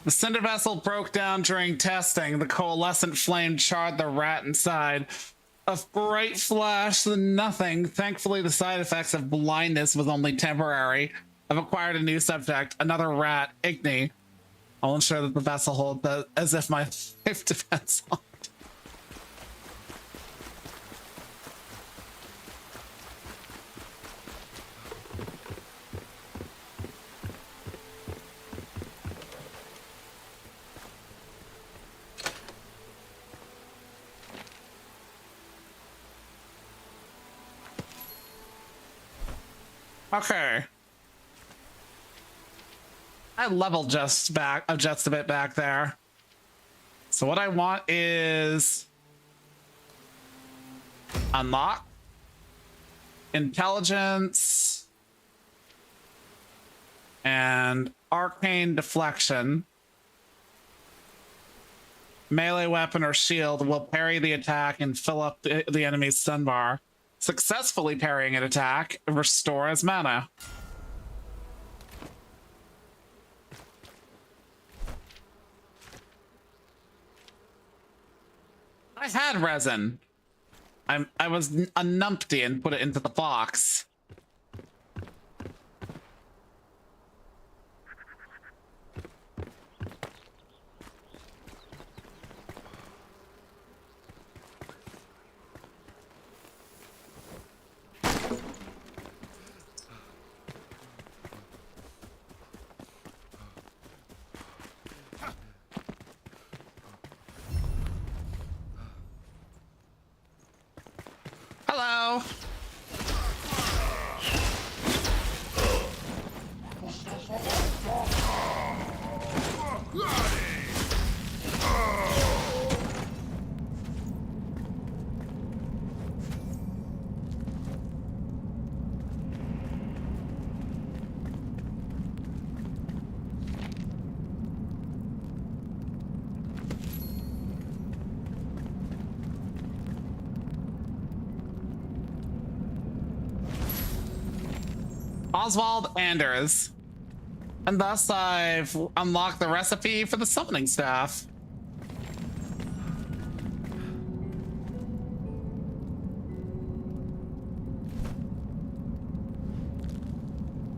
The cinder vessel broke down during testing. The coalescent flame charred the rat inside. A bright flash, then nothing. Thankfully, the side effects of blindness was only temporary. I've acquired a new subject, another rat, Igni. I'll ensure that the vessel holds as if my life depends on it. Okay. I leveled just a bit back there. So what I want is unlock intelligence and arcane deflection. Melee weapon or shield will parry the attack and fill up the enemy's stun bar. Successfully parrying an attack restores mana. I had resin. I was a numpty and put it into the box. Hello. Oswald Anders. And thus I've unlocked the recipe for the summoning staff.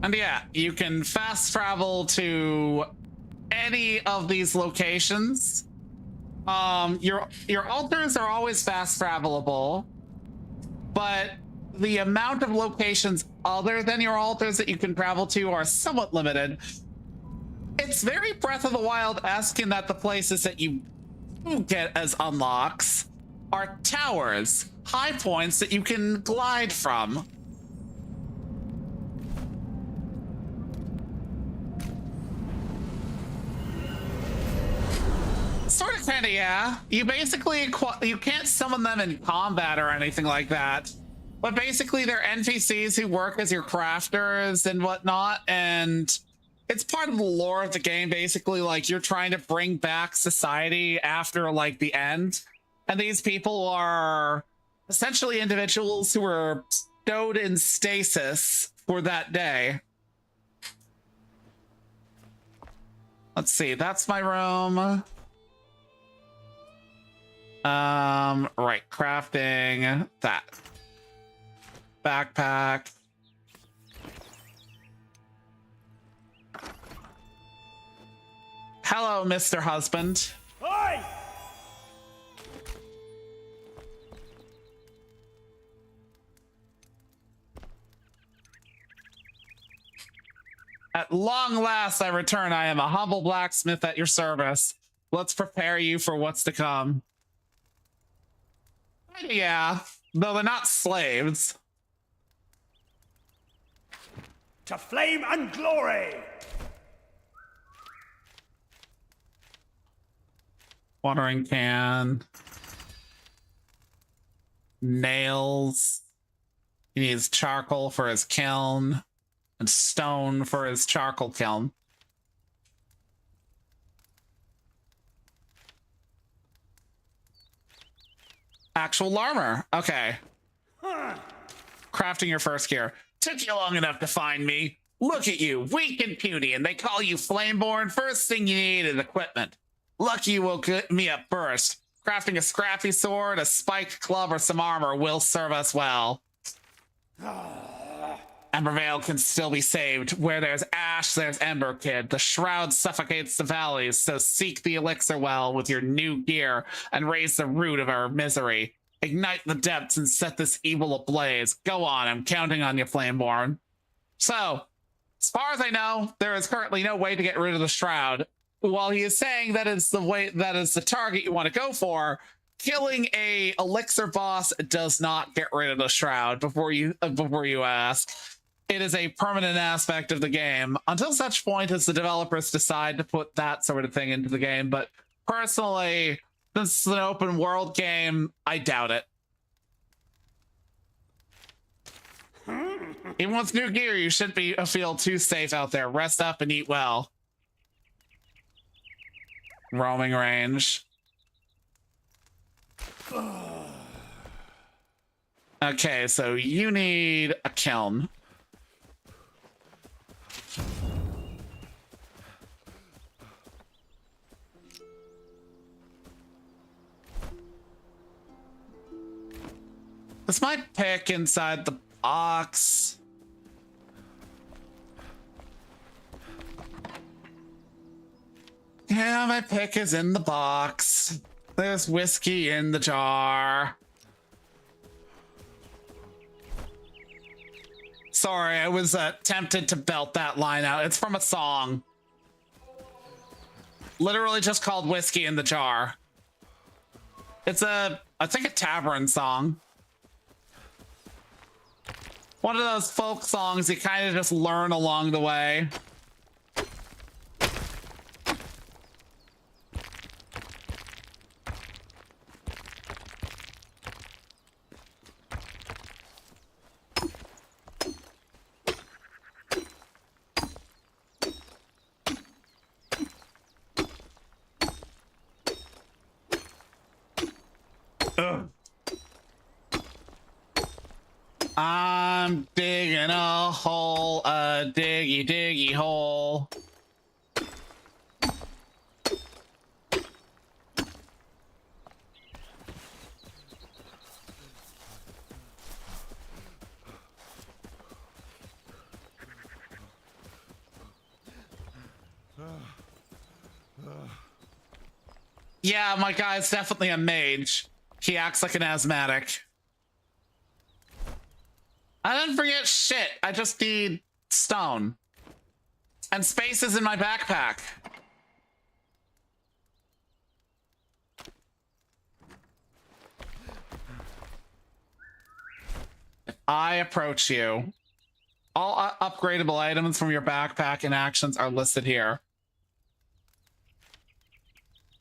And yeah, you can fast travel to any of these locations. Your altars are always fast travelable, but the amount of locations other than your altars that you can travel to are somewhat limited. It's very Breath of the Wild-esque in that the places that you do get as unlocks are towers, high points that you can glide from. Sort of, kinda, yeah. You basically, you can't summon them in combat or anything like that. But basically, they're NPCs who work as your crafters and whatnot, and it's part of the lore of the game, basically. Like, you're trying to bring back society after, like, the end. And these people are essentially individuals who are stowed in stasis for that day. Let's see, that's my room. Right, crafting that. Backpack. Hello, Mr. Husband.
Oi!
At long last I return. I am a humble blacksmith at your service. Let's prepare you for what's to come. Yeah, though they're not slaves.
To flame and glory!
Watering can. Nails. He needs charcoal for his kiln. And stone for his charcoal kiln. Actual armor. Okay. Crafting your first gear. Took you long enough to find me. Look at you, weak and puny, and they call you Flameborn. First thing you need is equipment. Lucky you woke me up first. Crafting a scrappy sword, a spiked club, or some armor will serve us well. Embervale can still be saved. Where there's Ashe, there's Ember Kid. The shroud suffocates the valleys, so seek the elixir well with your new gear and raise the root of our misery. Ignite the depths and set this evil ablaze. Go on, I'm counting on you, Flameborn. So, as far as I know, there is currently no way to get rid of the shroud. While he is saying that is the way, that is the target you want to go for, killing a elixir boss does not get rid of the shroud. Before you ask, it is a permanent aspect of the game until such point as the developers decide to put that sort of thing into the game. But personally, since it's an open world game, I doubt it. Even with new gear, you shouldn't feel too safe out there. Rest up and eat well. Roaming range. Okay, so you need a kiln. Is my pick inside the box? Yeah, my pick is in the box. There's whiskey in the jar. Sorry, I was tempted to belt that line out. It's from a song. Literally just called Whiskey in the Jar. It's I think a tavern song. One of those folk songs you kind of just learn along the way. I'm digging a hole, a diggy diggy hole. Yeah, my guy's definitely a mage. He acts like an asthmatic. I didn't forget shit. I just need stone. And spaces in my backpack. If I approach you, all upgradable items from your backpack and actions are listed here.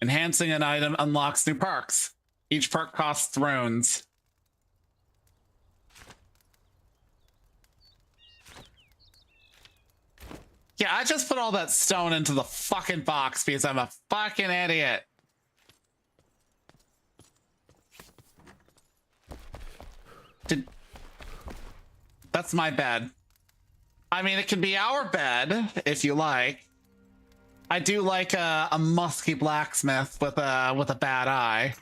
Enhancing an item unlocks new perks. Each perk costs runes. Yeah, I just put all that stone into the fucking box because I'm a fucking idiot. That's my bed. I mean, it can be our bed if you like. I do like a musky blacksmith with a bad eye.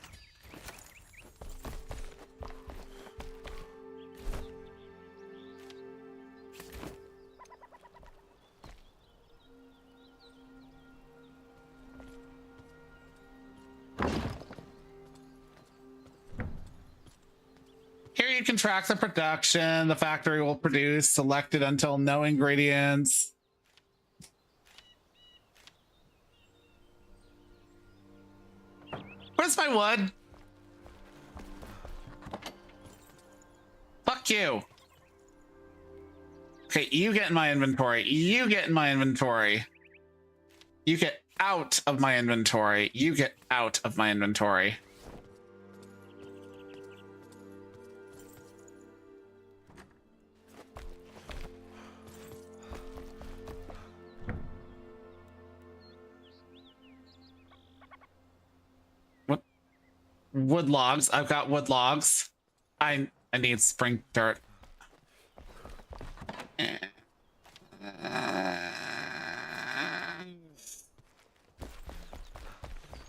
you can track the production. The factory will produce selected until no ingredients. Where's my wood? Fuck you. Okay, you get in my inventory. You get in my inventory. You get out of my inventory. You get out of my inventory. What? Wood logs. I've got wood logs. I need spring dirt.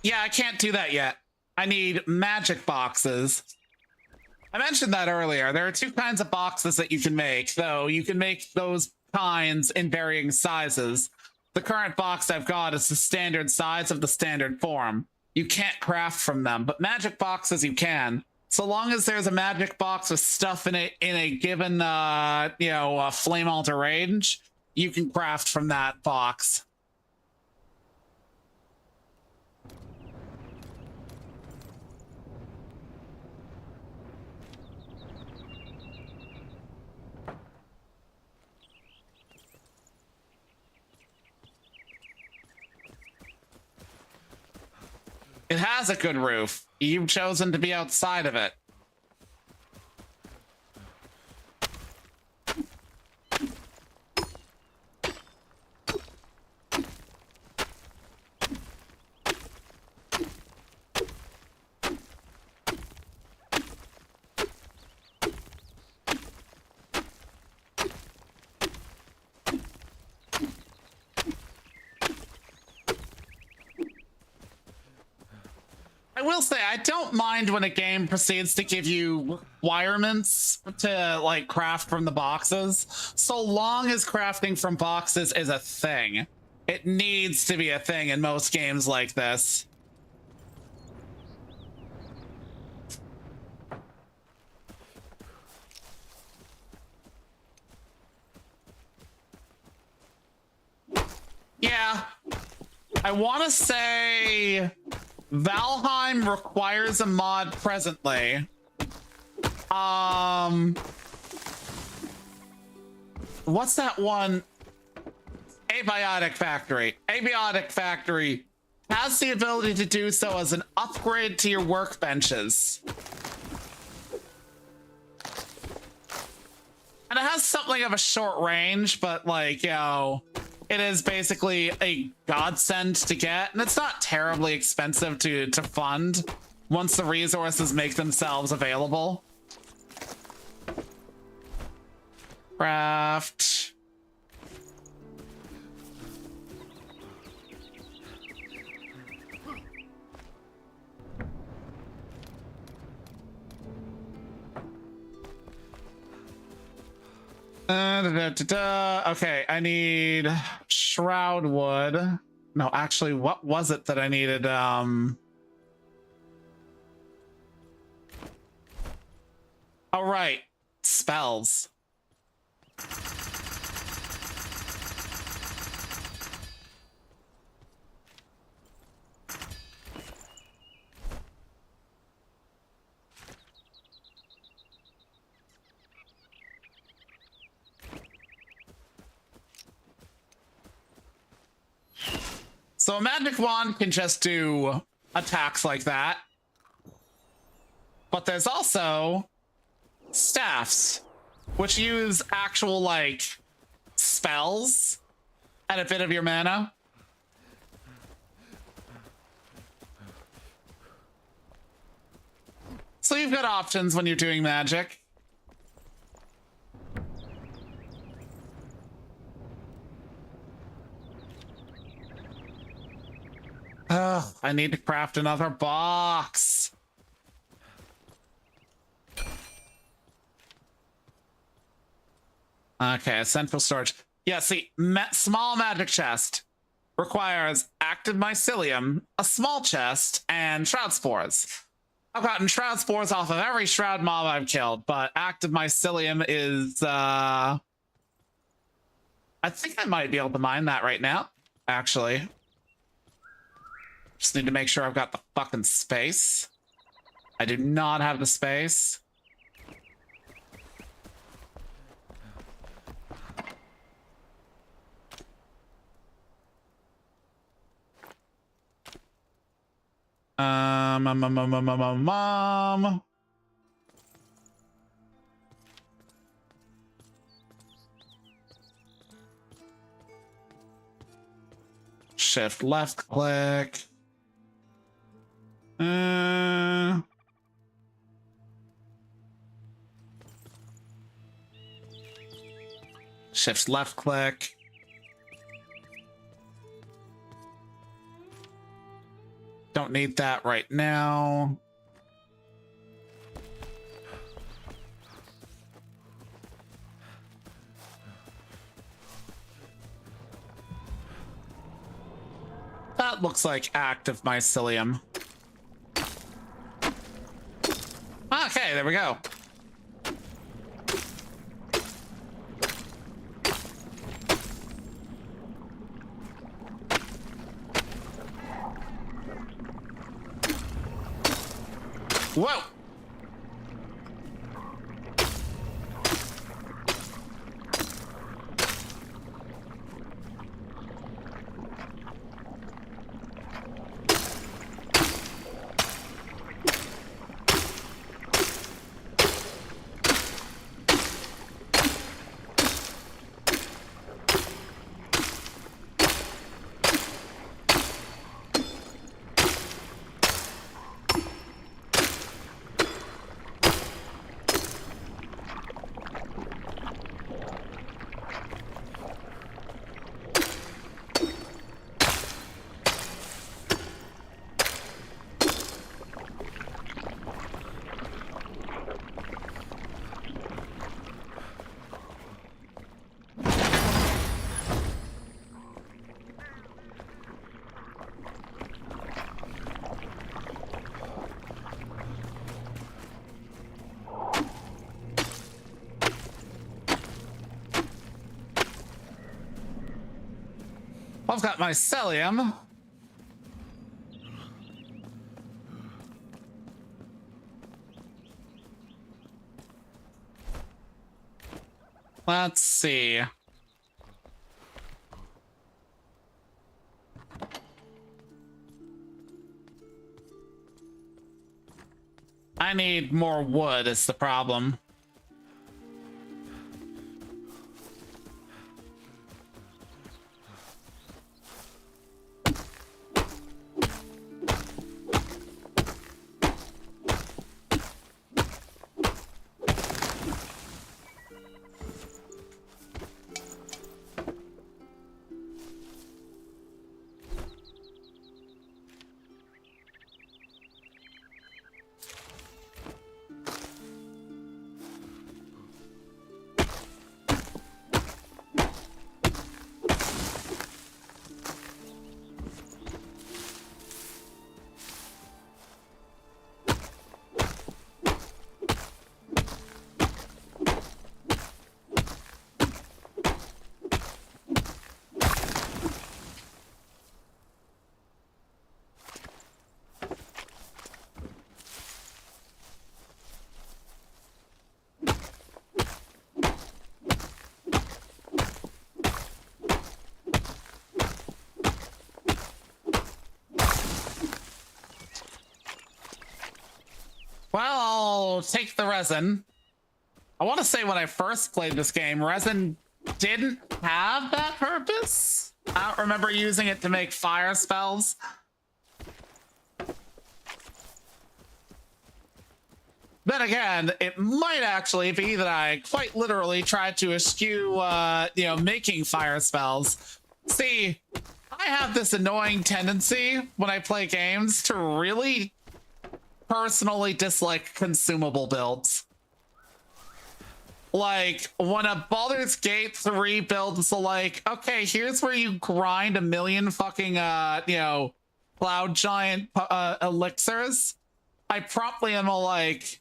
Yeah, I can't do that yet. I need magic boxes. I mentioned that earlier. There are two kinds of boxes that you can make, though. You can make those kinds in varying sizes. The current box I've got is the standard size of the standard form. You can't craft from them, but magic boxes you can. So long as there's a magic box with stuff in it in a given, flame altar range, you can craft from that box. It has a good roof. You've chosen to be outside of it. I will say, I don't mind when a game proceeds to give you requirements to, like, craft from the boxes, so long as crafting from boxes is a thing. It needs to be a thing in most games like this. Yeah. I want to say Valheim requires a mod presently. What's that one? Abiotic Factory. Abiotic Factory has the ability to do so as an upgrade to your workbenches. And it has something of a short range, but like, it is basically a godsend to get, and it's not terribly expensive to fund once the resources make themselves available. Craft. Okay, I need shroud wood. No, actually, what was it that I needed? All right, spells. So a magic wand can just do attacks like that. But there's also staffs, which use actual, like, spells and a bit of your mana. So you've got options when you're doing magic. I need to craft another box. Okay, essential storage. Yeah, see, small magic chest requires active mycelium, a small chest, and shroud spores. I've gotten shroud spores off of every shroud mob I've killed, but active mycelium is I think I might be able to mine that right now, actually. Just need to make sure I've got the fucking space. I do not have the space. Mom. Shift left click. Shift left click. Don't need that right now. That looks like active mycelium. Okay, there we go. Whoa! I've got mycelium. Let's see. I need more wood is the problem. Well, I'll take the resin. I want to say when I first played this game, resin didn't have that purpose. I don't remember using it to make fire spells. Then again, it might actually be that I quite literally tried to eschew, making fire spells. See, I have this annoying tendency when I play games to really personally dislike consumable builds. Like, when a Baldur's Gate 3 build is like, okay, here's where you grind a million fucking, cloud giant elixirs. I promptly am all like,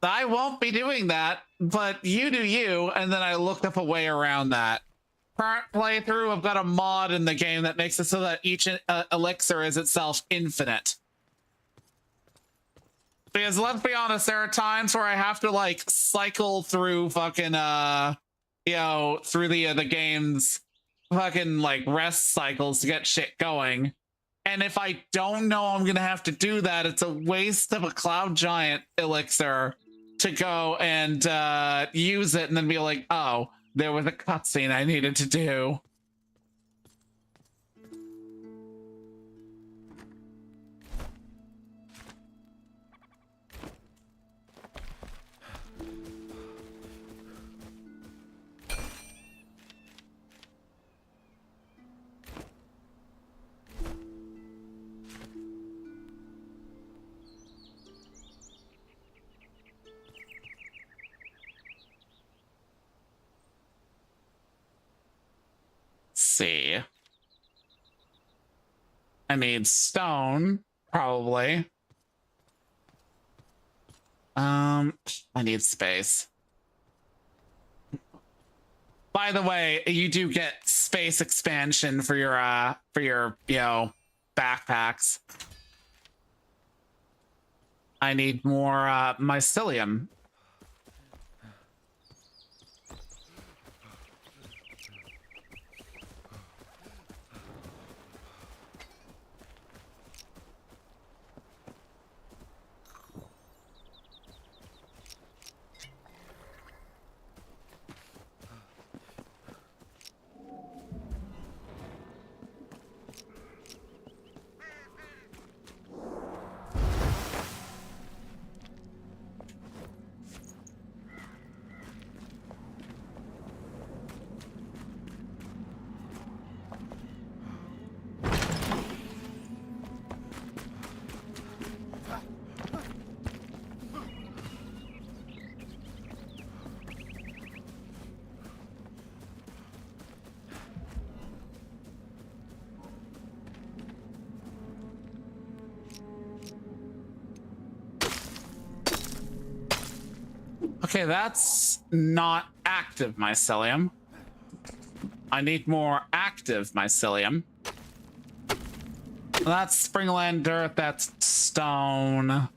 I won't be doing that, but you do you. And then I looked up a way around that. Current playthrough, I've got a mod in the game that makes it so that each elixir is itself infinite. Because let's be honest, there are times where I have to like cycle through fucking you know, through the game's fucking like rest cycles to get shit going. And if I don't know I'm gonna have to do that, it's a waste of a cloud giant elixir to go and use it and then be like, oh, there was a cutscene I needed to do. See. I need stone, probably. I need space. By the way, you do get space expansion for your you know, backpacks. I need more mycelium. Okay, that's not active mycelium. I need more active mycelium. That's springland dirt, that's stone.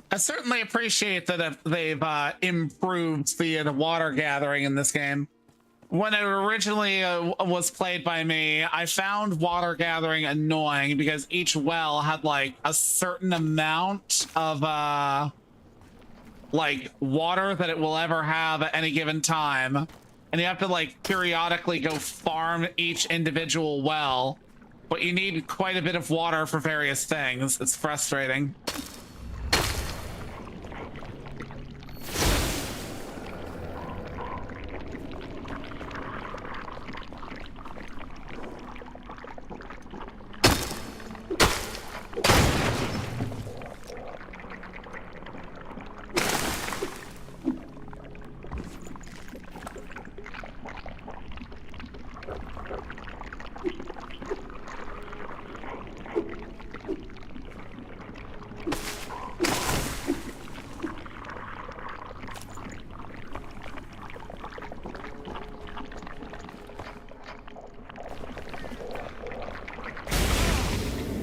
I certainly appreciate that they've improved the water gathering in this game. When it originally was played by me, I found water gathering annoying because each well had like a certain amount of like water that it will ever have at any given time. And you have to like periodically go farm each individual well, but you need quite a bit of water for various things. It's frustrating.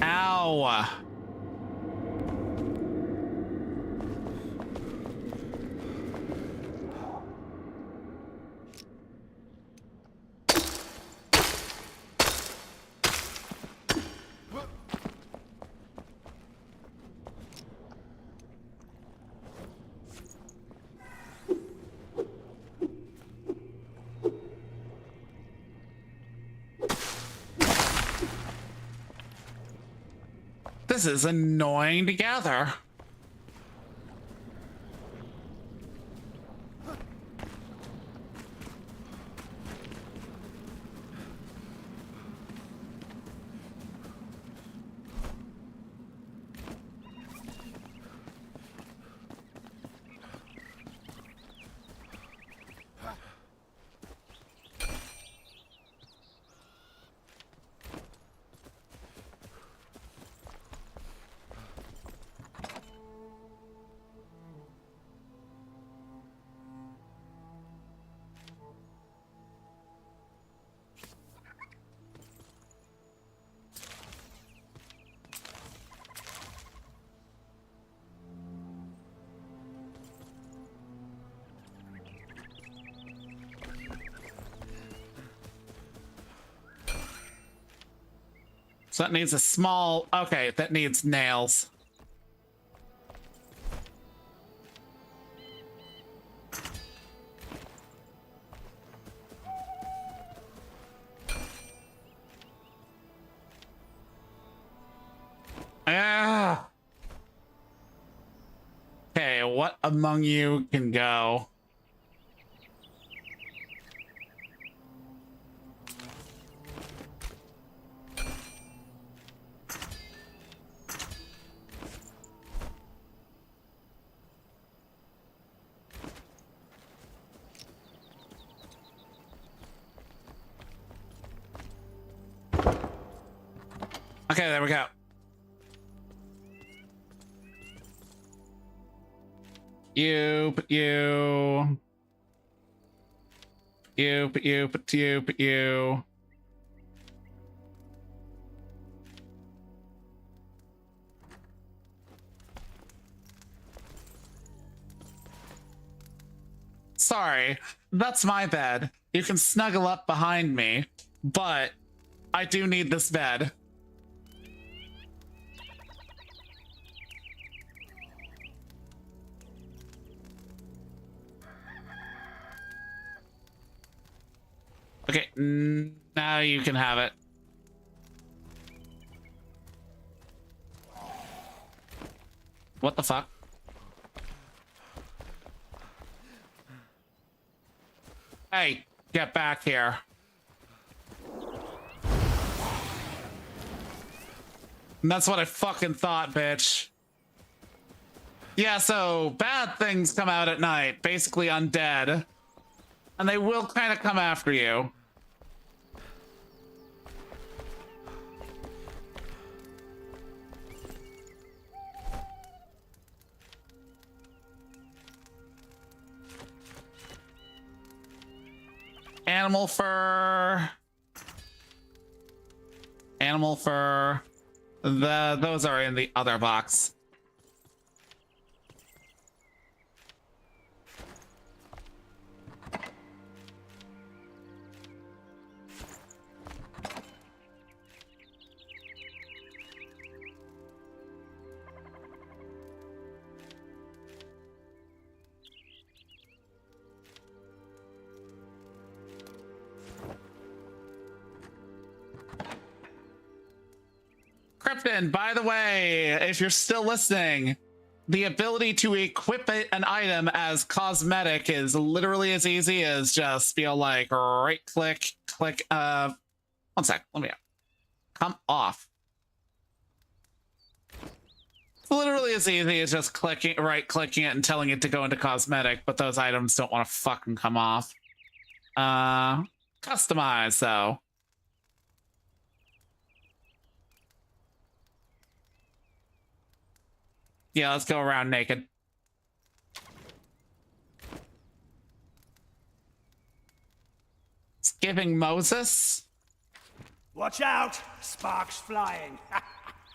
Ow. This is annoying to gather. So that needs a small... Okay, that needs nails. Ah! Okay, what among you can go? Okay, there we go. You. Sorry, that's my bed. You can snuggle up behind me, but I do need this bed. Okay, now you can have it. What the fuck? Hey, get back here. And that's what I fucking thought, bitch. Yeah, so bad things come out at night, basically undead. And they will kind of come after you. Animal fur. Animal fur. Those are in the other box. Krypton, by the way, if you're still listening, the ability to equip an item as cosmetic is literally as easy as just be like right click, click, one sec, let me out. Come off. It's literally as easy as just clicking, right clicking it and telling it to go into cosmetic, but those items don't want to fucking come off. Customize though. Yeah, let's go around naked. Skipping Moses.
Watch out! Sparks flying.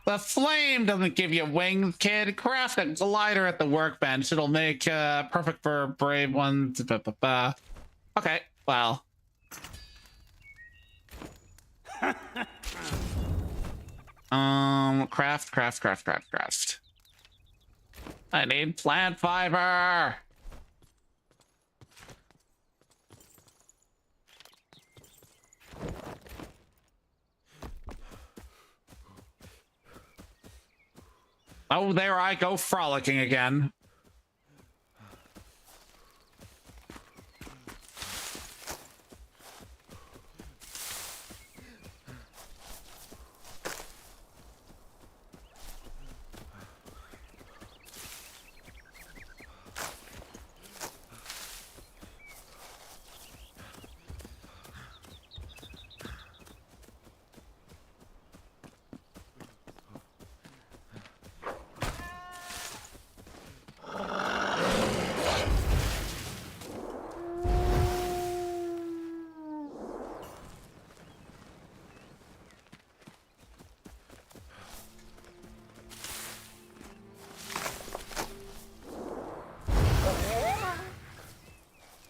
The flame doesn't give you wings, kid. Craft a glider at the workbench. It'll make perfect for brave ones. Okay, well. Craft. I need plant fiber. Oh, there I go frolicking again.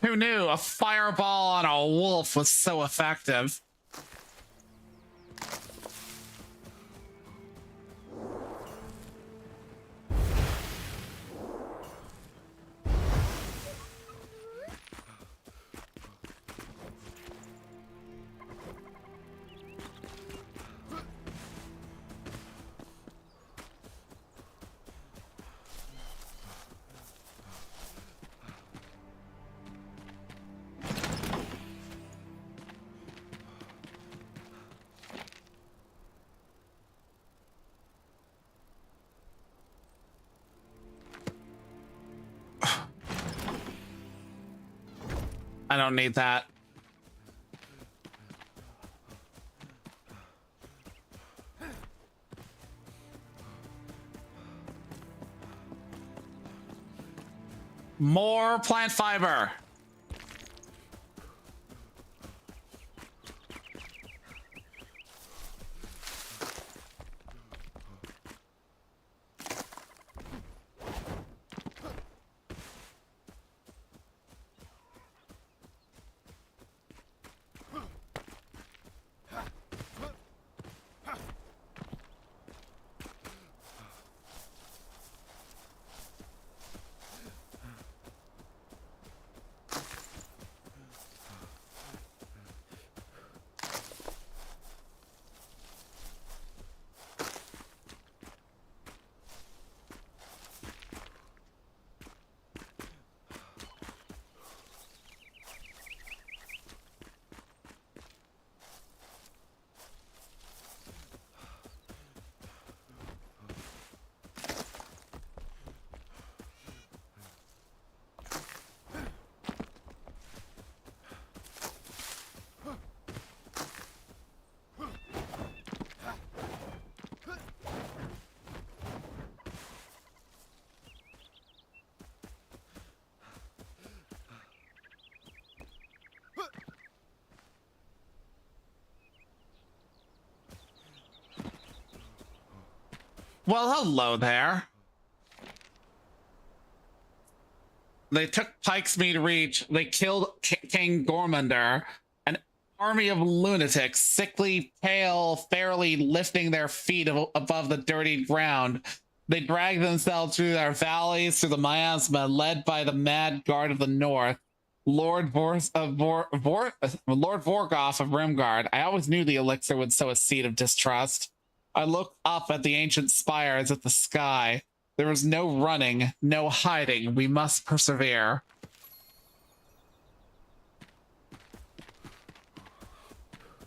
Who knew a fireball on a wolf was so effective? I don't need that. More plant fiber. Well, hello there. They took Pikesmead Reach. They killed King Gormander, an army of lunatics, sickly, pale, fairly lifting their feet above the dirty ground. They dragged themselves through their valleys, through the miasma, led by the mad guard of the north, Lord Vorgoth of Rimgard. I always knew the elixir would sow a seed of distrust. I looked up at the ancient spires, at the sky. There was no running, no hiding. We must persevere.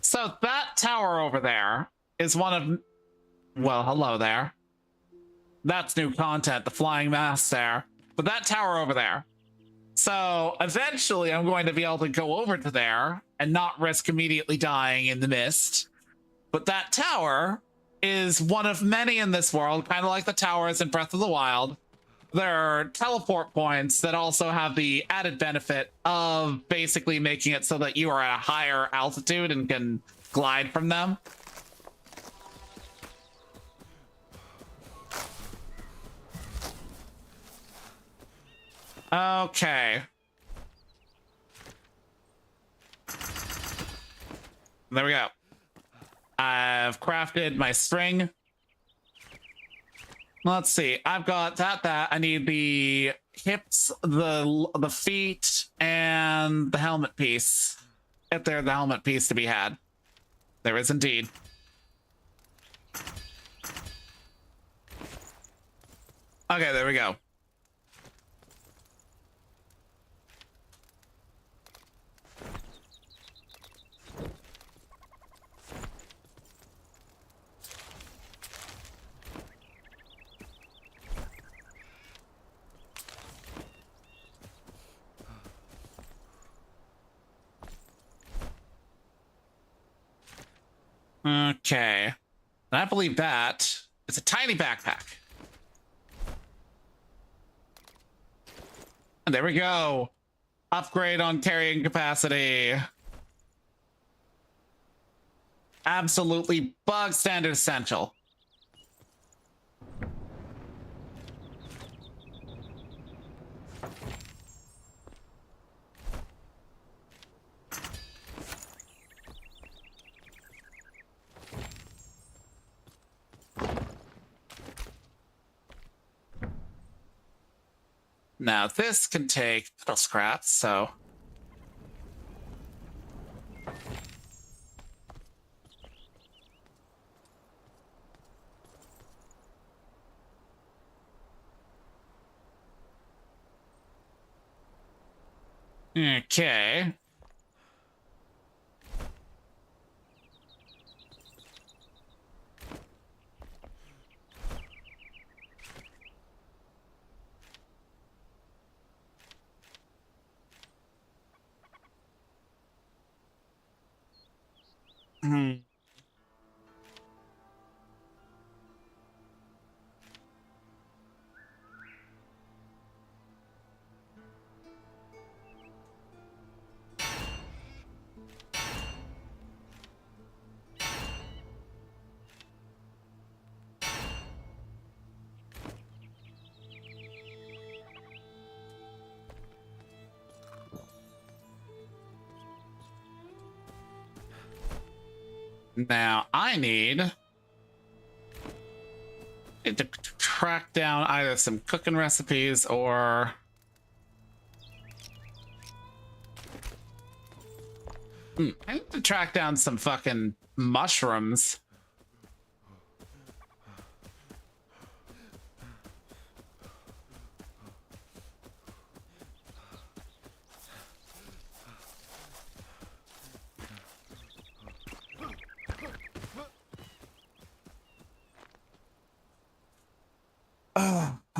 So that tower over there is one of... Well, hello there. That's new content, the flying mast there. But that tower over there. So eventually I'm going to be able to go over to there and not risk immediately dying in the mist. But that tower is one of many in this world, kind of like the towers in Breath of the Wild. There are teleport points that also have the added benefit of basically making it so that you are at a higher altitude and can glide from them. Okay. There we go. I've crafted my string. Let's see. I've got that. I need the hips, the feet, and the helmet piece. If there's the helmet piece to be had. There is indeed. Okay, there we go. Okay. And I believe that it's a tiny backpack. And there we go. Upgrade on carrying capacity. Absolutely bug standard essential. Now this can take metal scraps, so... Okay. Hmm. Now I need to track down either some cooking recipes or I need to track down some fucking mushrooms.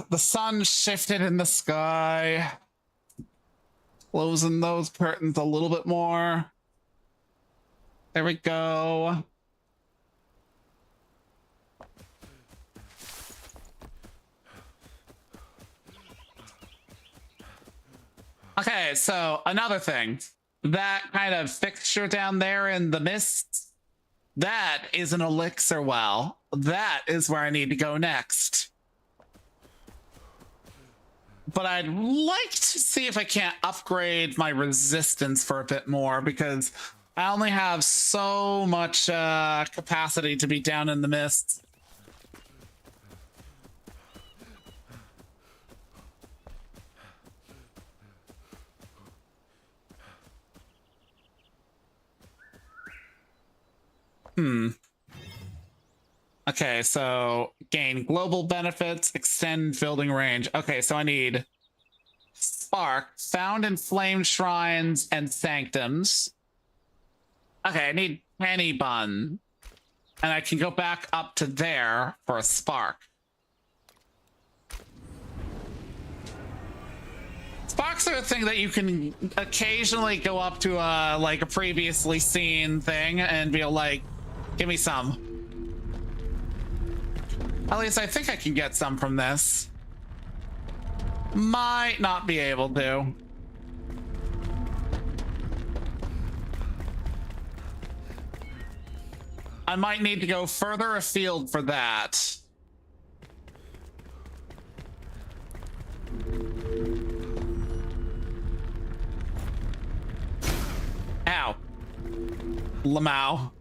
The sun shifted in the sky, closing those curtains a little bit more. There we go. Okay, so another thing. That kind of fixture down there in the mist, that is an elixir well. That is where I need to go next. But I'd like to see if I can't upgrade my resistance for a bit more, because I only have so much capacity to be down in the mist. Okay, so gain global benefits, extend building range. Okay, so I need spark found in flame shrines and sanctums. Okay, I need penny bun, and I can go back up to there for a spark. Sparks are a thing that you can occasionally go up to like a previously seen thing and be like, give me some. At least I think I can get some from this. Might not be able to. I might need to go further afield for that. Ow. Lamau.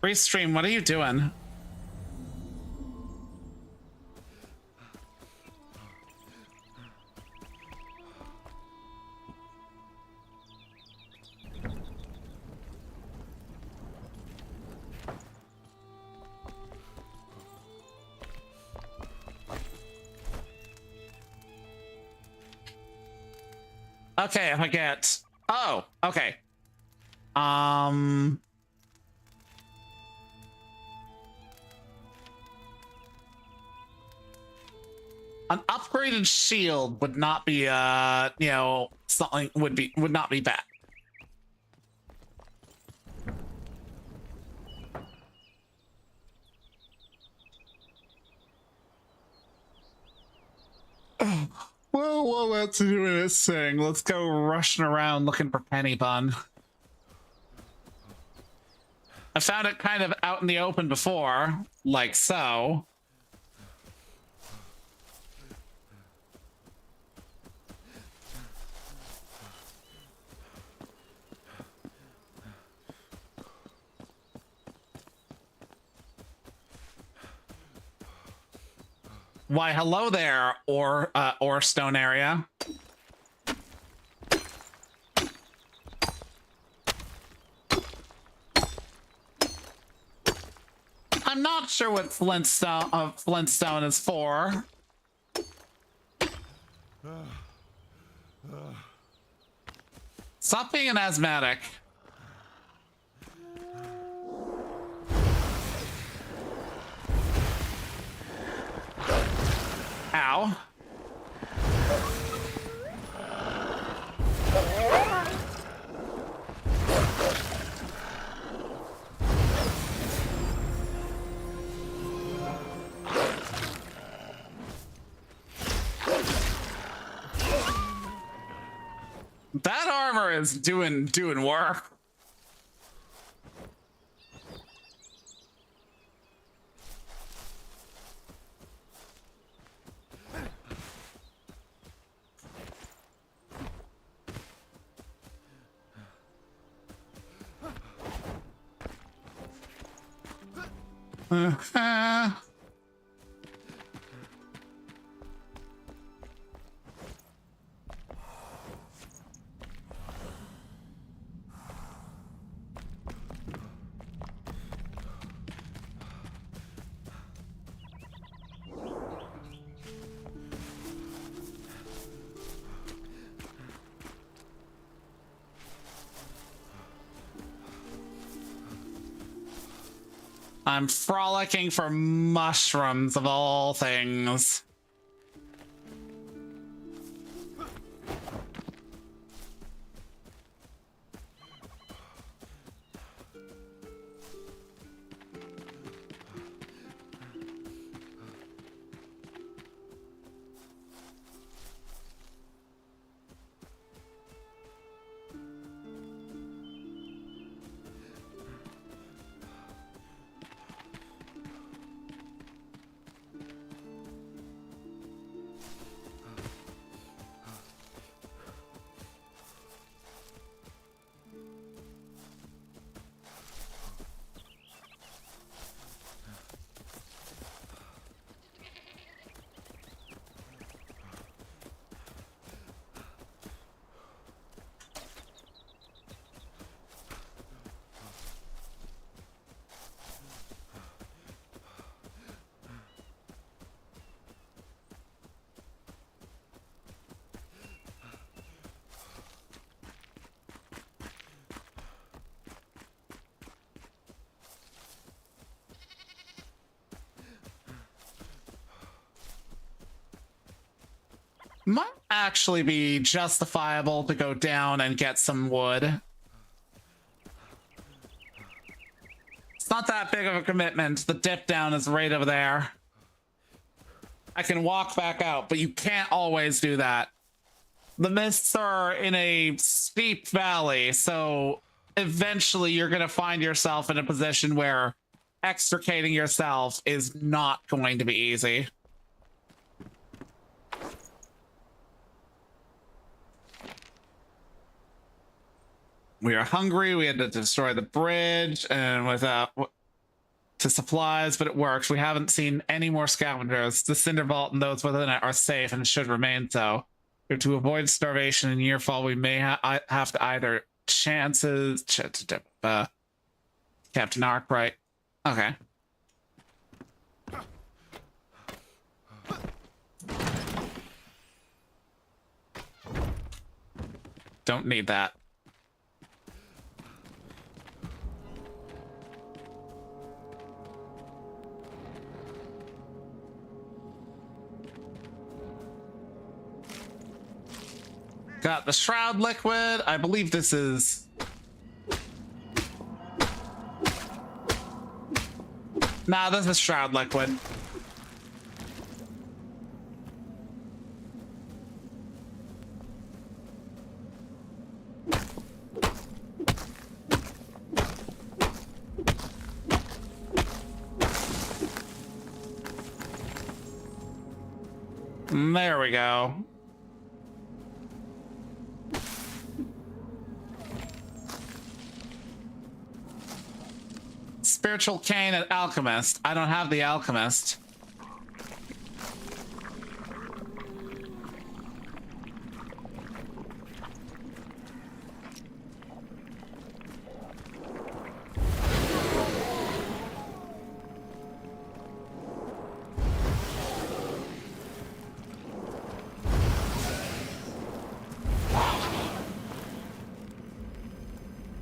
Restream, what are you doing? Okay, if I get... Oh, okay. An upgraded shield would not be, you know, something would not be bad. Well, while that's doing its thing, let's go rushing around looking for penny bun. I found it kind of out in the open before, like so. Why, hello there, or stone area. I'm not sure what Flintstone is for. Stop being an asthmatic. Ow. That armor is doing work. I'm frolicking for mushrooms of all things. Might actually be justifiable to go down and get some wood. It's not that big of a commitment. The dip down is right over there. I can walk back out, but you can't always do that. The mists are in a steep valley, so eventually you're going to find yourself in a position where extricating yourself is not going to be easy. We are hungry. We had to destroy the bridge and without to supplies, but it works. We haven't seen any more scavengers. The Cinder Vault and those within it are safe and should remain so. To avoid starvation and yearfall, we may have to either chances. Captain Arkwright. Okay. Don't need that. Got the Shroud liquid. I believe this is... Nah, this is Shroud liquid. There we go. Spiritual cane at Alchemist. I don't have the Alchemist.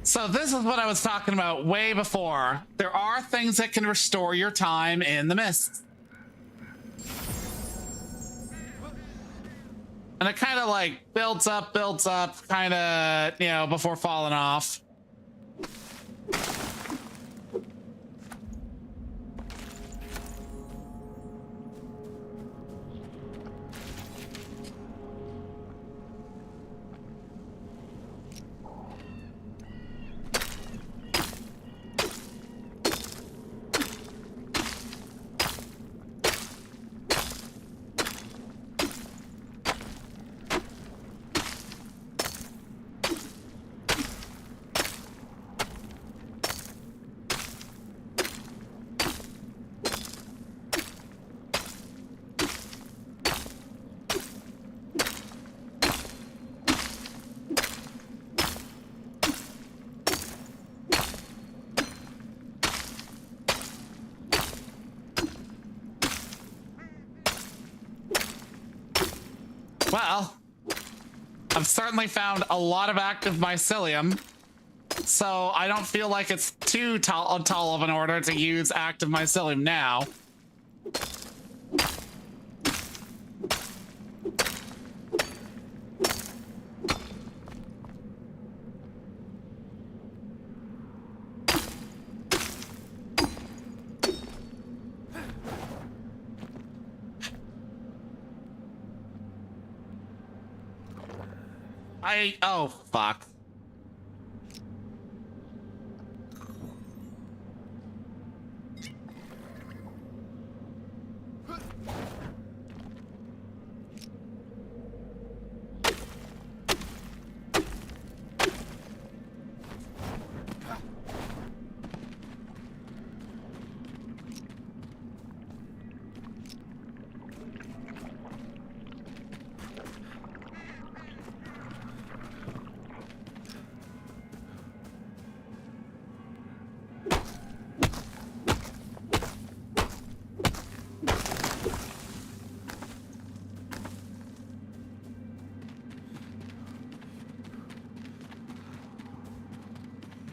So this is what I was talking about way before. There are things that can restore your time in the mist. And it kind of like builds up, kind of, you know, before falling off. Well, I've certainly found a lot of active mycelium, so I don't feel like it's too tall of an order to use active mycelium now. Oh, fuck.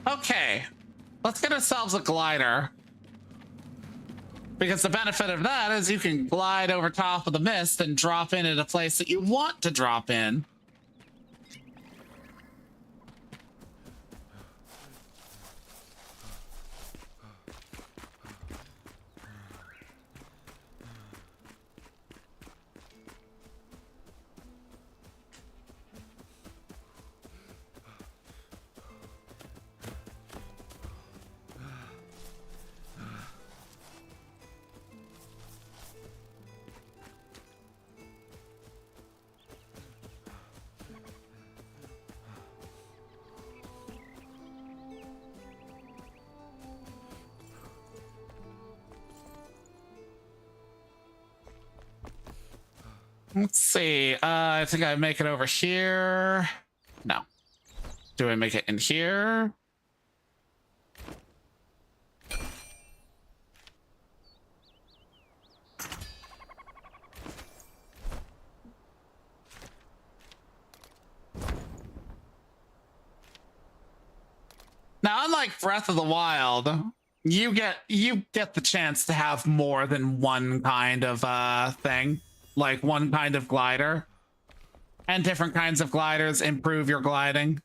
Okay, let's get ourselves a glider. Because the benefit of that is you can glide over top of the mist and drop in at a place that you want to drop in. Let's see. I think I make it over here. No. Do I make it in here? Now, unlike Breath of the Wild, you get the chance to have more than one kind of thing, like one kind of glider, and different kinds of gliders improve your gliding.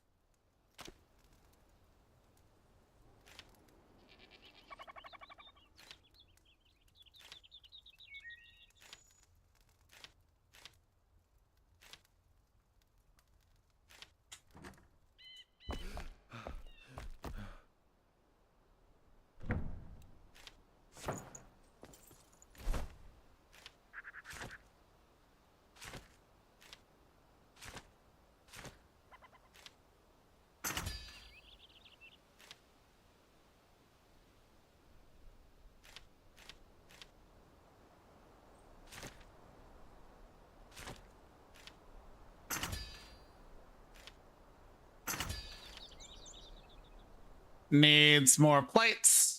Needs more plates.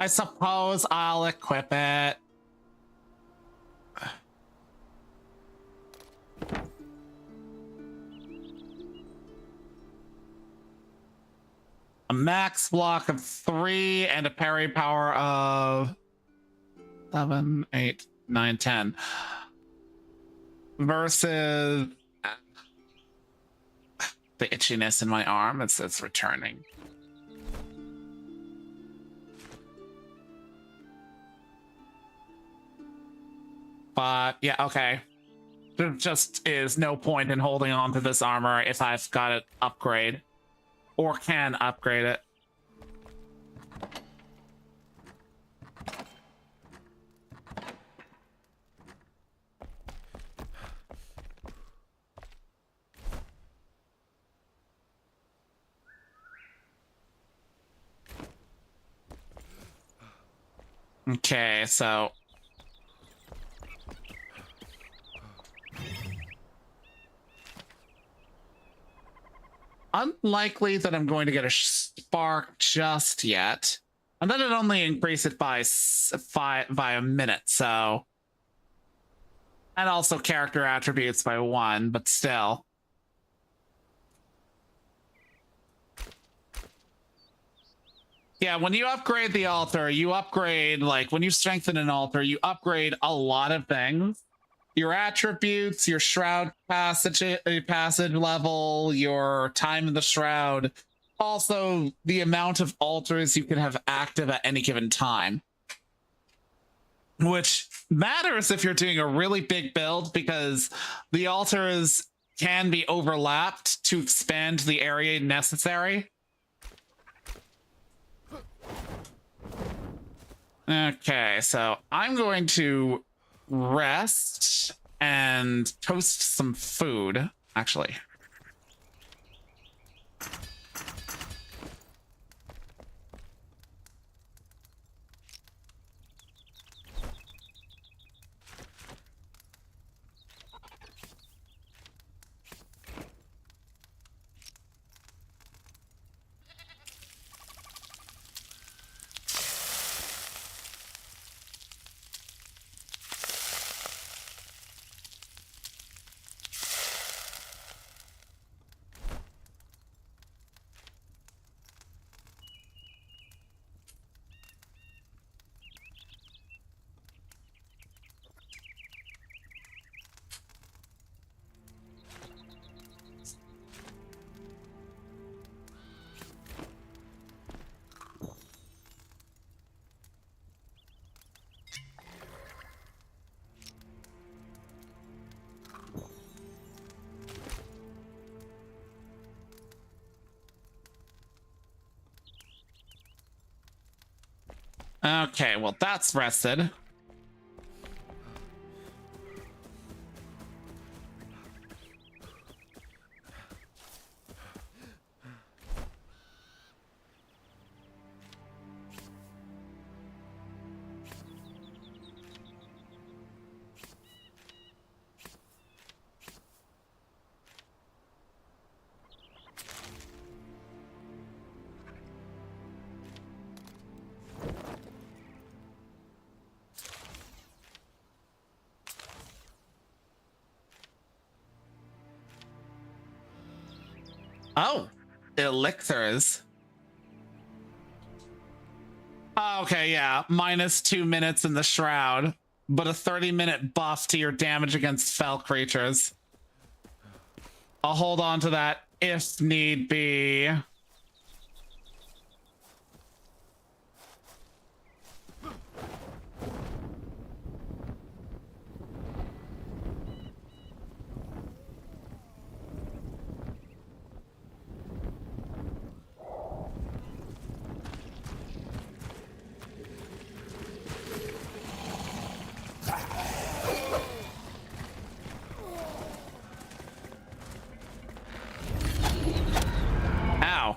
I suppose I'll equip it. A max block of 3 and a parry power of 7, 8, 9, 10. Versus the itchiness in my arm. It's returning. But yeah, okay. There just is no point in holding on to this armor if I've got it upgrade or can upgrade it. Okay, so unlikely that I'm going to get a spark just yet. And then it only increased it by a minute, so. And also character attributes by 1, but still. Yeah, when you upgrade the altar, you upgrade, like, when you strengthen an altar, you upgrade a lot of things. Your attributes, your shroud passage level, your time in the shroud. Also, the amount of altars you can have active at any given time. Which matters if you're doing a really big build, because the altars can be overlapped to expand the area necessary. Okay, so I'm going to rest and toast some food, actually. Okay, well, that's rested. Oh, elixirs. Oh, okay, yeah. -2 minutes in the shroud, but a 30-minute buff to your damage against fell creatures. I'll hold on to that if need be. Ow.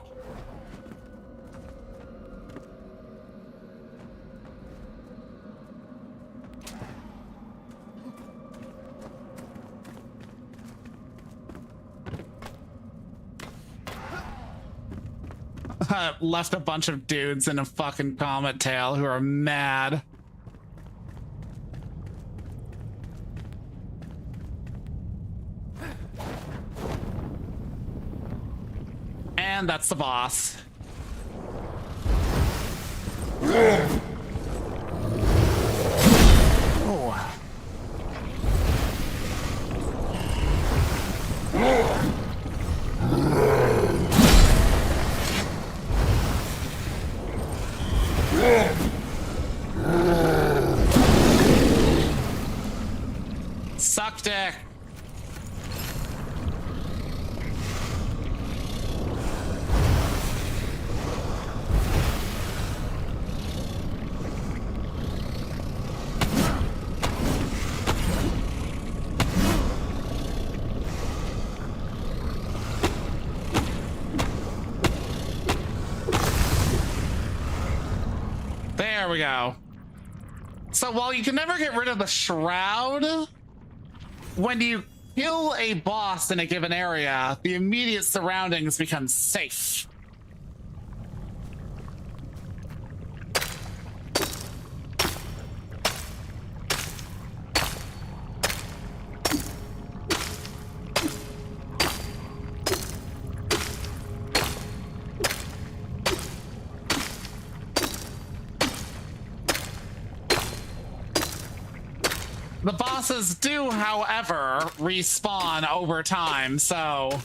left a bunch of dudes in a fucking comet tail who are mad. And that's the boss. Oh. Suck dick. There we go. So while you can never get rid of the shroud, when you kill a boss in a given area, the immediate surroundings become safe. The bosses do, however, respawn over time, so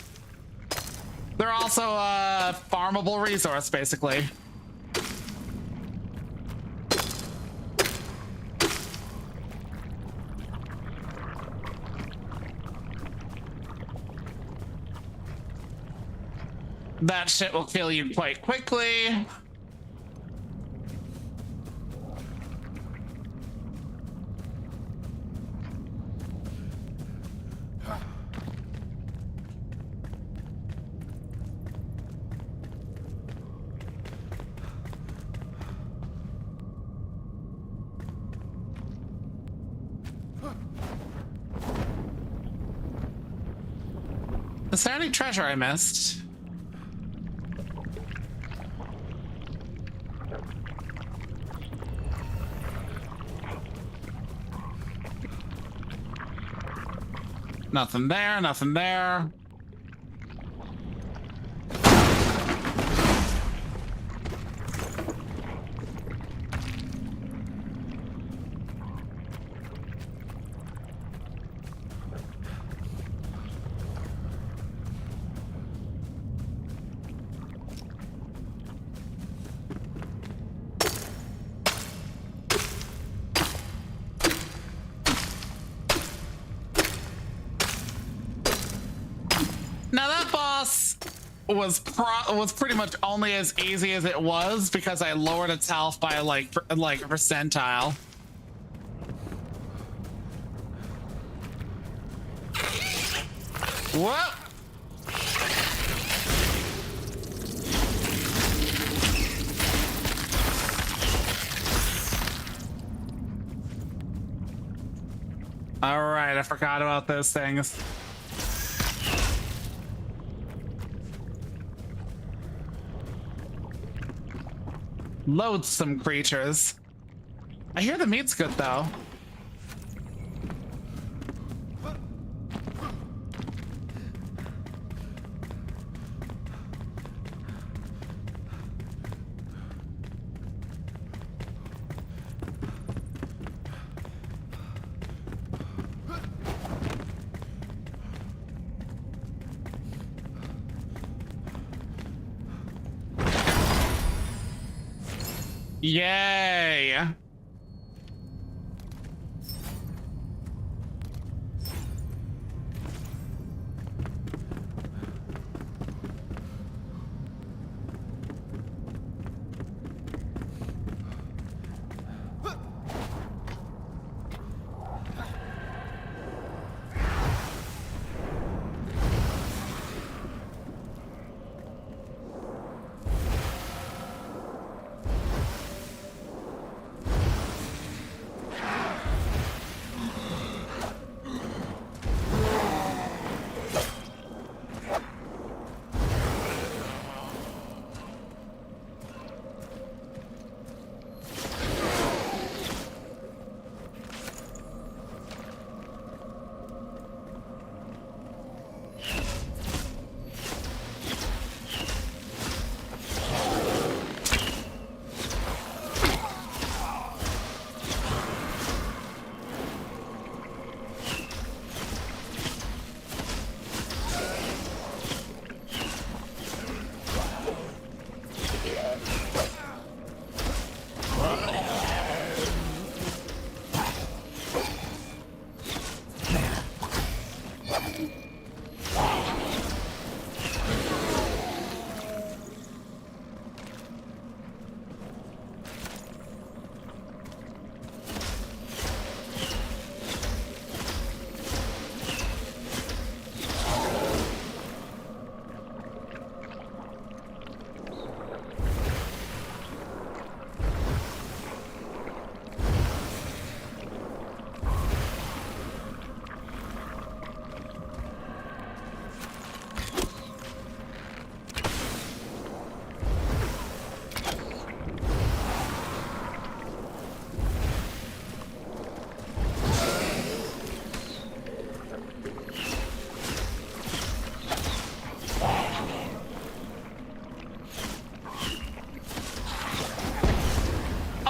they're also a farmable resource, basically. That shit will kill you quite quickly. Is there any treasure I missed? Nothing there, nothing there. Now that boss was pretty much only as easy as it was because I lowered its health by like a percentile. What? All right, I forgot about those things. Loathsome creatures. I hear the meat's good though. Yay!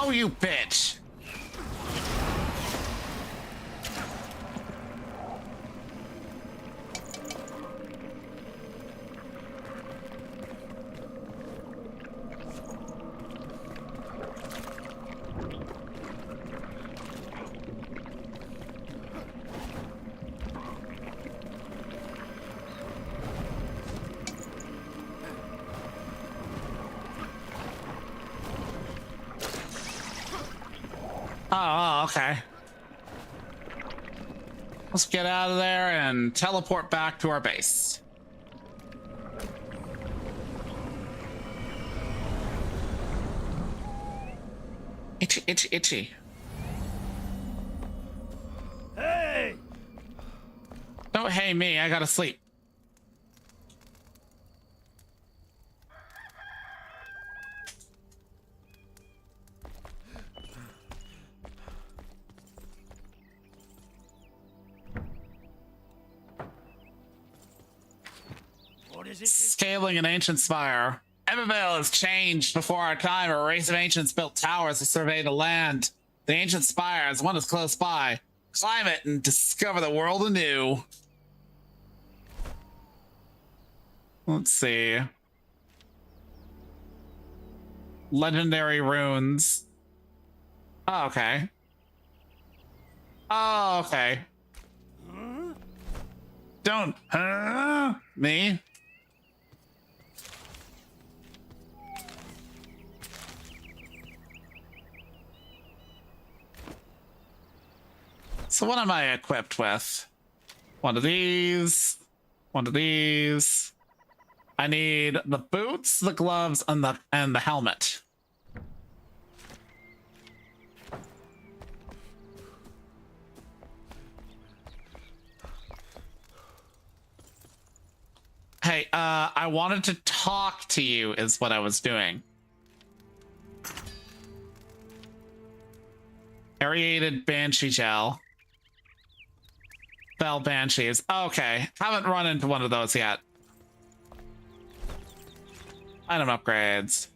Oh, you bitch! Oh, okay. Let's get out of there and teleport back to our base. Itchy, itchy, itchy.
Hey!
Don't hey me, I gotta sleep.
What is it?
Scaling an ancient spire. Evervale has changed before our time. A race of ancients built towers to survey the land. The ancient spires, one is close by. Climb it and discover the world anew. Let's see. Legendary runes. Oh, okay. Oh, okay. Don't me. So what am I equipped with? One of these. One of these. I need the boots, the gloves, and the helmet. Hey, I wanted to talk to you is what I was doing. Aerated Banshee Gel. Bell Banshees. Okay, haven't run into one of those yet. Item upgrades.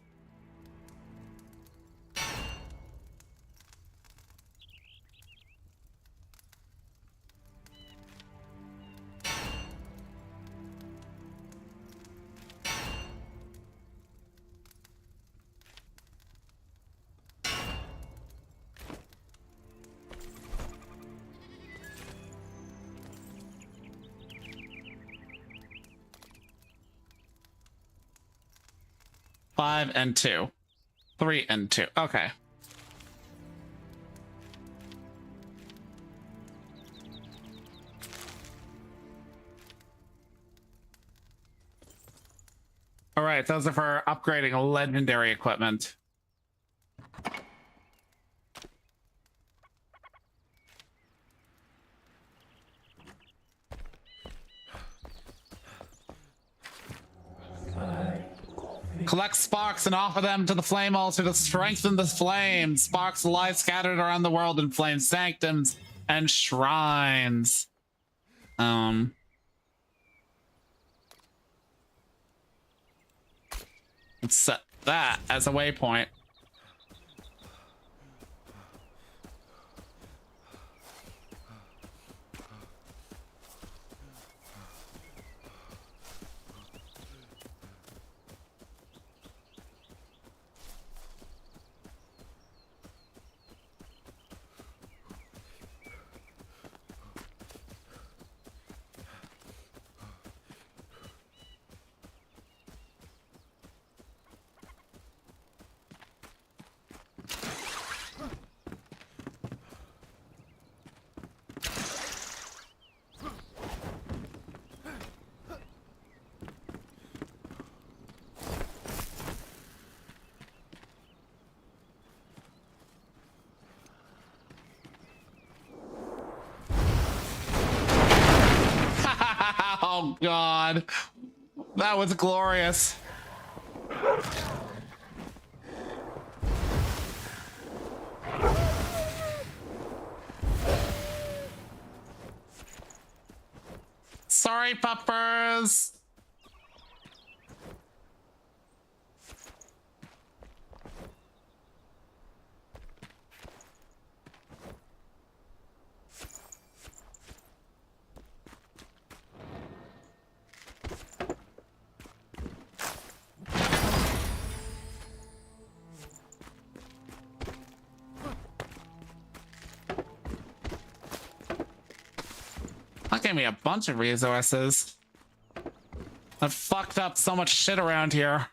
Five and 2. 3 and 2. Okay. All right, those are for upgrading legendary equipment. Collect sparks and offer them to the flame altar to strengthen the flame. Sparks lie scattered around the world in flame sanctums and shrines. Let's set that as a waypoint. Oh God, that was glorious. Sorry, puppers. That gave me a bunch of resources. I fucked up so much shit around here.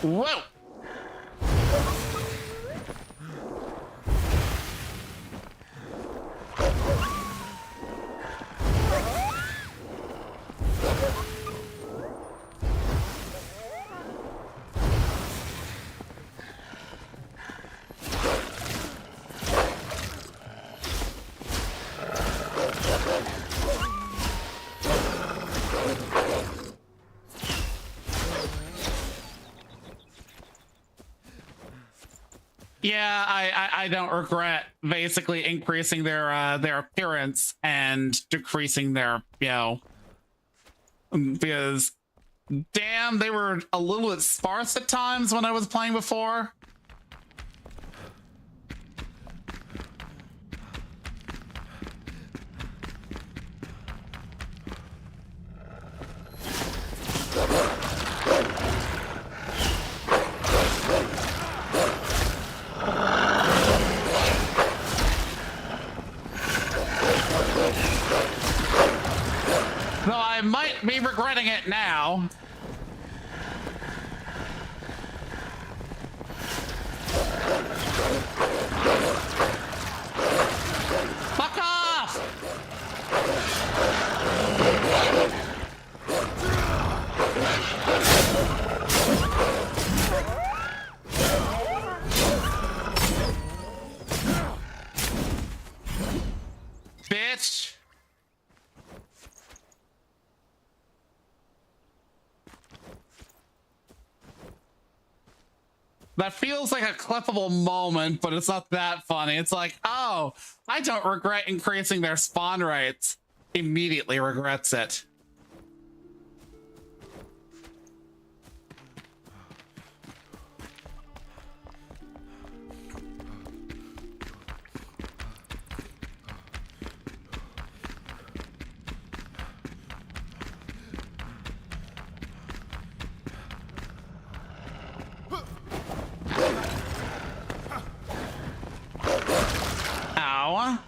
Whoa! Yeah, I don't regret basically increasing their appearance and decreasing their, you know, because damn, they were a little bit sparse at times when I was playing before. Though I might be regretting it now. Fuck off! Bitch! That feels like a clippable moment, but it's not that funny. It's like, oh, I don't regret increasing their spawn rates. Immediately regrets it. Ow.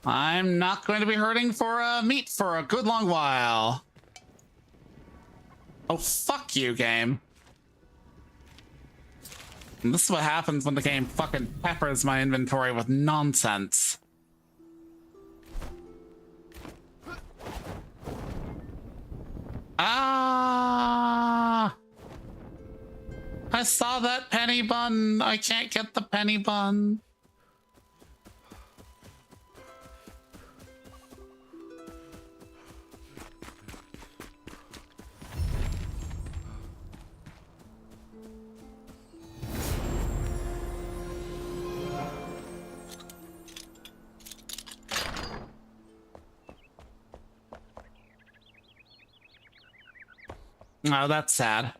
I'm not going to be hurting for meat for a good long while. Oh, fuck you, game. And this is what happens when the game fucking peppers my inventory with nonsense. Ah! I saw that penny bun. I can't get the penny bun. Oh, that's sad.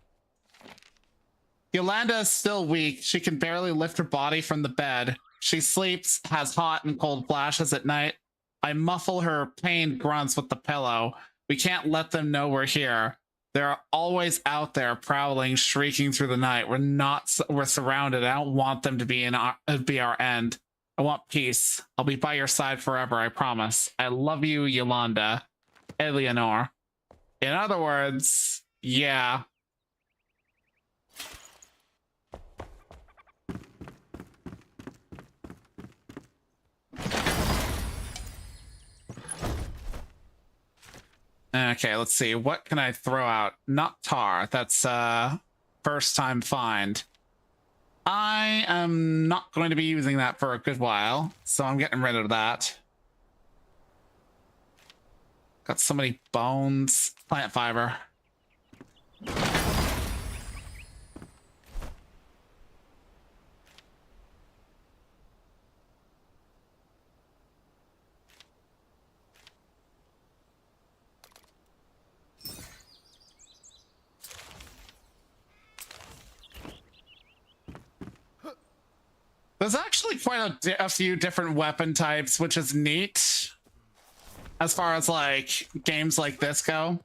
Yolanda is still weak. She can barely lift her body from the bed. She sleeps, has hot and cold flashes at night. I muffle her pained grunts with the pillow. We can't let them know we're here. They're always out there prowling, shrieking through the night. We're surrounded. I don't want them to be our end. I want peace. I'll be by your side forever, I promise. I love you, Yolanda. Eleanor. In other words, yeah. Okay, let's see. What can I throw out? Not tar. That's first time find. I am not going to be using that for a good while, so I'm getting rid of that. Got so many bones. Plant fiber. There's actually quite a few different weapon types, which is neat as far as like games like this go.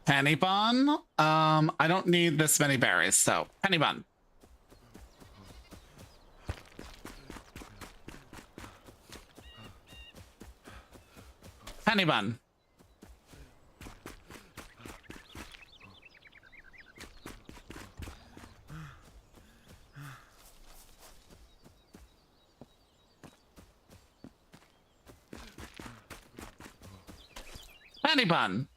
Penny bun. I don't need this many berries, so penny bun. Penny bun. Penny bun.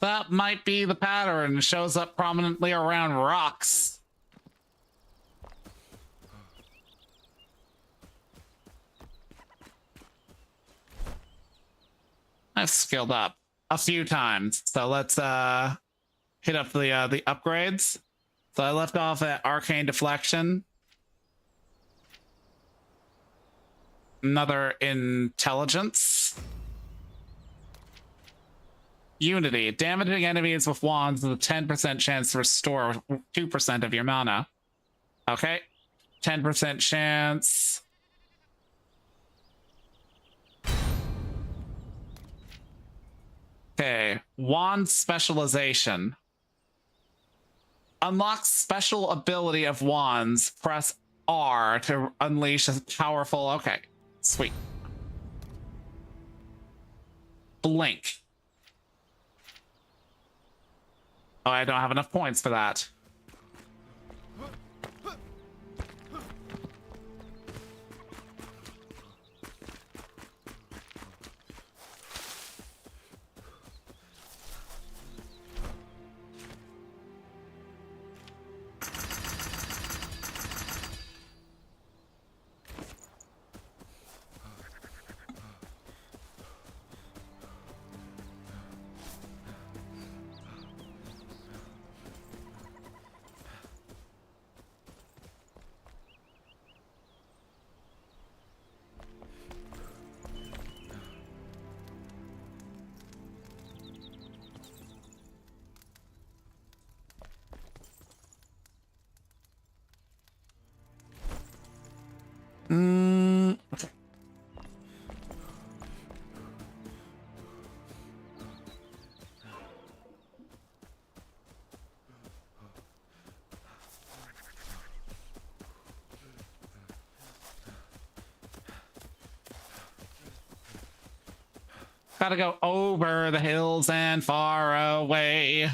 That might be the pattern. It shows up prominently around rocks. I've skilled up a few times, so let's hit up the upgrades. So I left off at arcane deflection. Another intelligence. Unity. Damaging enemies with wands with a 10% chance to restore 2% of your mana. Okay. 10% chance. Okay. Wand specialization. Unlocks special ability of wands. Press R to unleash a powerful. Okay, sweet. Blink. Oh, I don't have enough points for that. Okay. Gotta go over the hills and far away.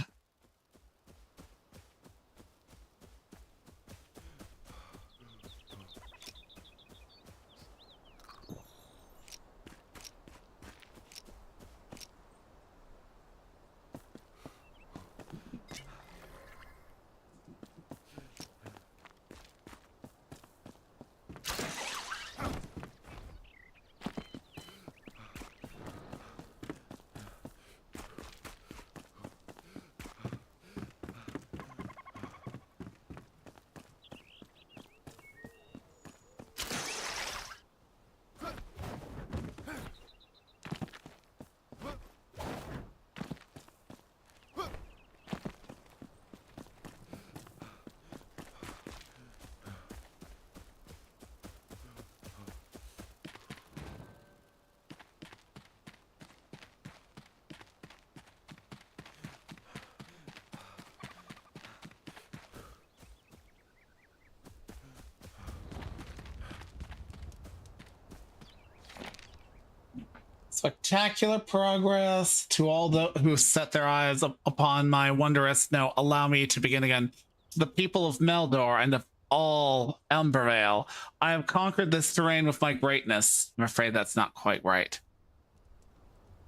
Spectacular progress to all who set their eyes upon my wondrous. Now allow me to begin again. To the people of Meldor and of all Embervale, I have conquered this terrain with my greatness. I'm afraid that's not quite right.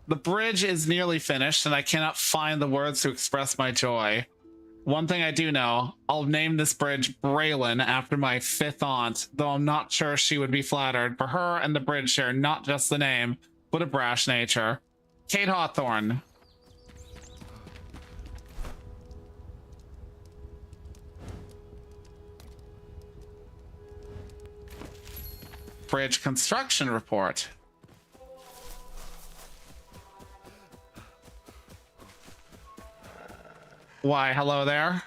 The bridge is nearly finished, and I cannot find the words to express my joy. One thing I do know, I'll name this bridge Braylon after my 5th aunt, though I'm not sure she would be flattered, for her and the bridge share not just the name, but a brash nature. Kate Hawthorne. Bridge construction report. Why, hello there.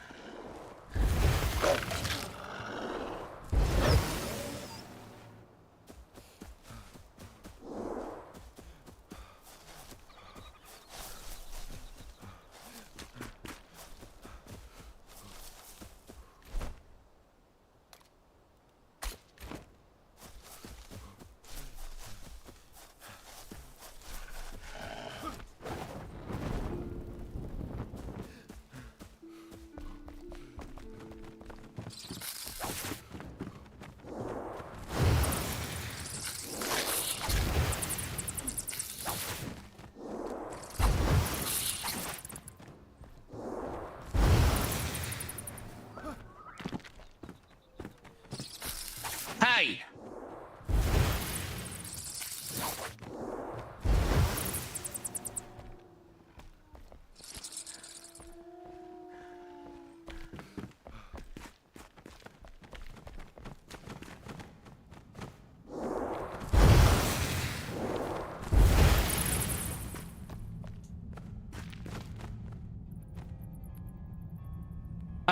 Hey!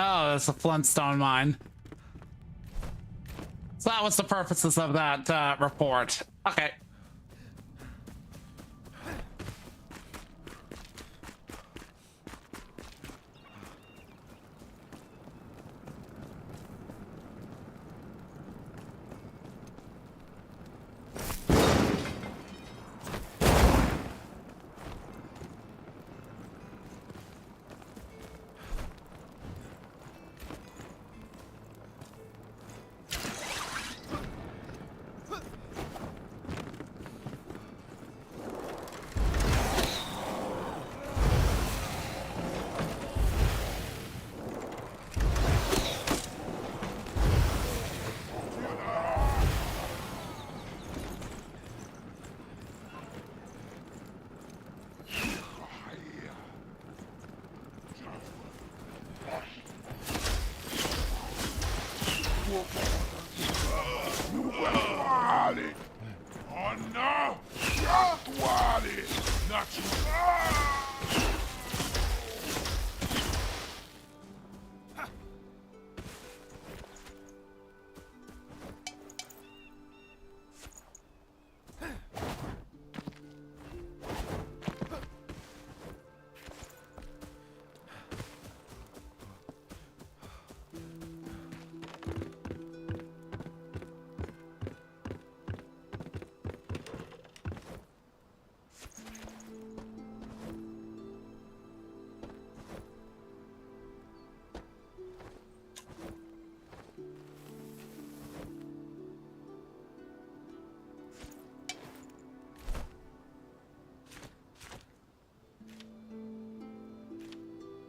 Oh, it's a Flintstone mine. So that was the purposes of that report. Okay.
Uguale! Oh no! Uguale! Naturale!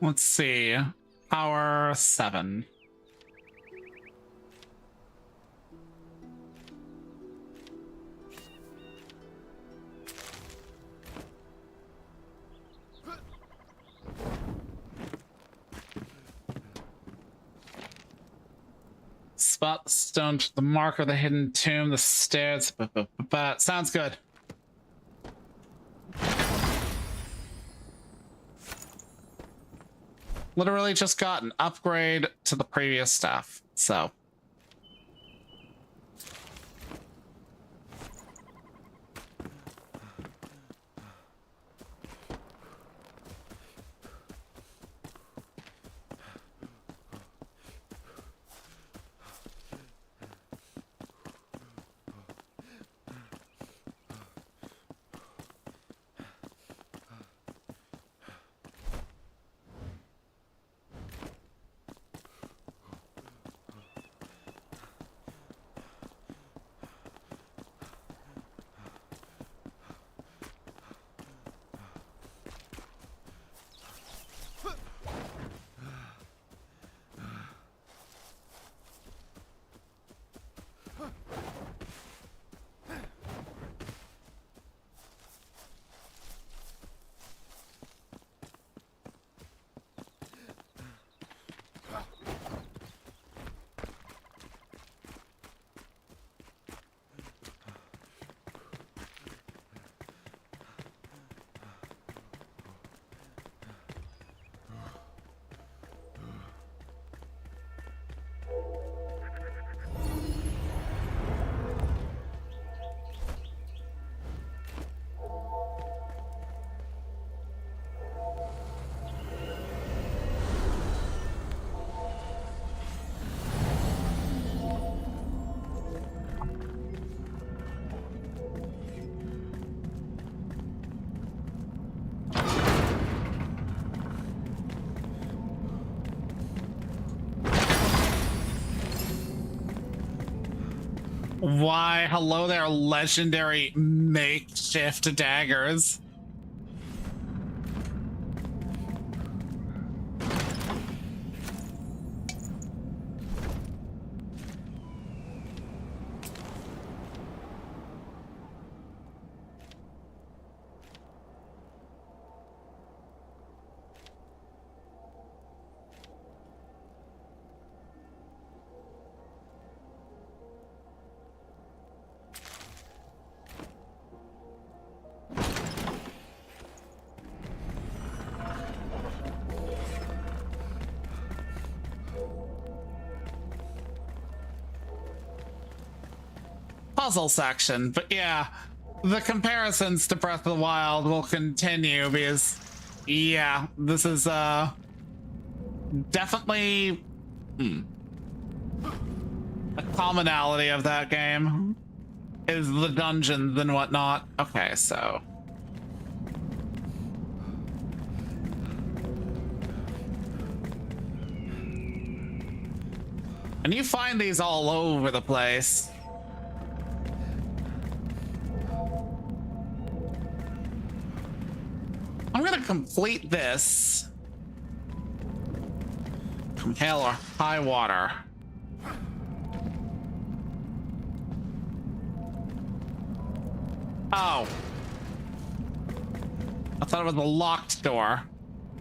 Let's see. Power 7. Spot the stone, the marker, the hidden tomb, the stairs. Sounds good. Literally just got an upgrade to the previous stuff, so. Why, hello there, legendary makeshift daggers. Puzzle section, but yeah, the comparisons to Breath of the Wild will continue because, yeah, this is definitely a commonality of that game is the dungeons and whatnot. Okay, so and you find these all over the place. I'm gonna complete this. From hell or high water. Oh. I thought it was a locked door.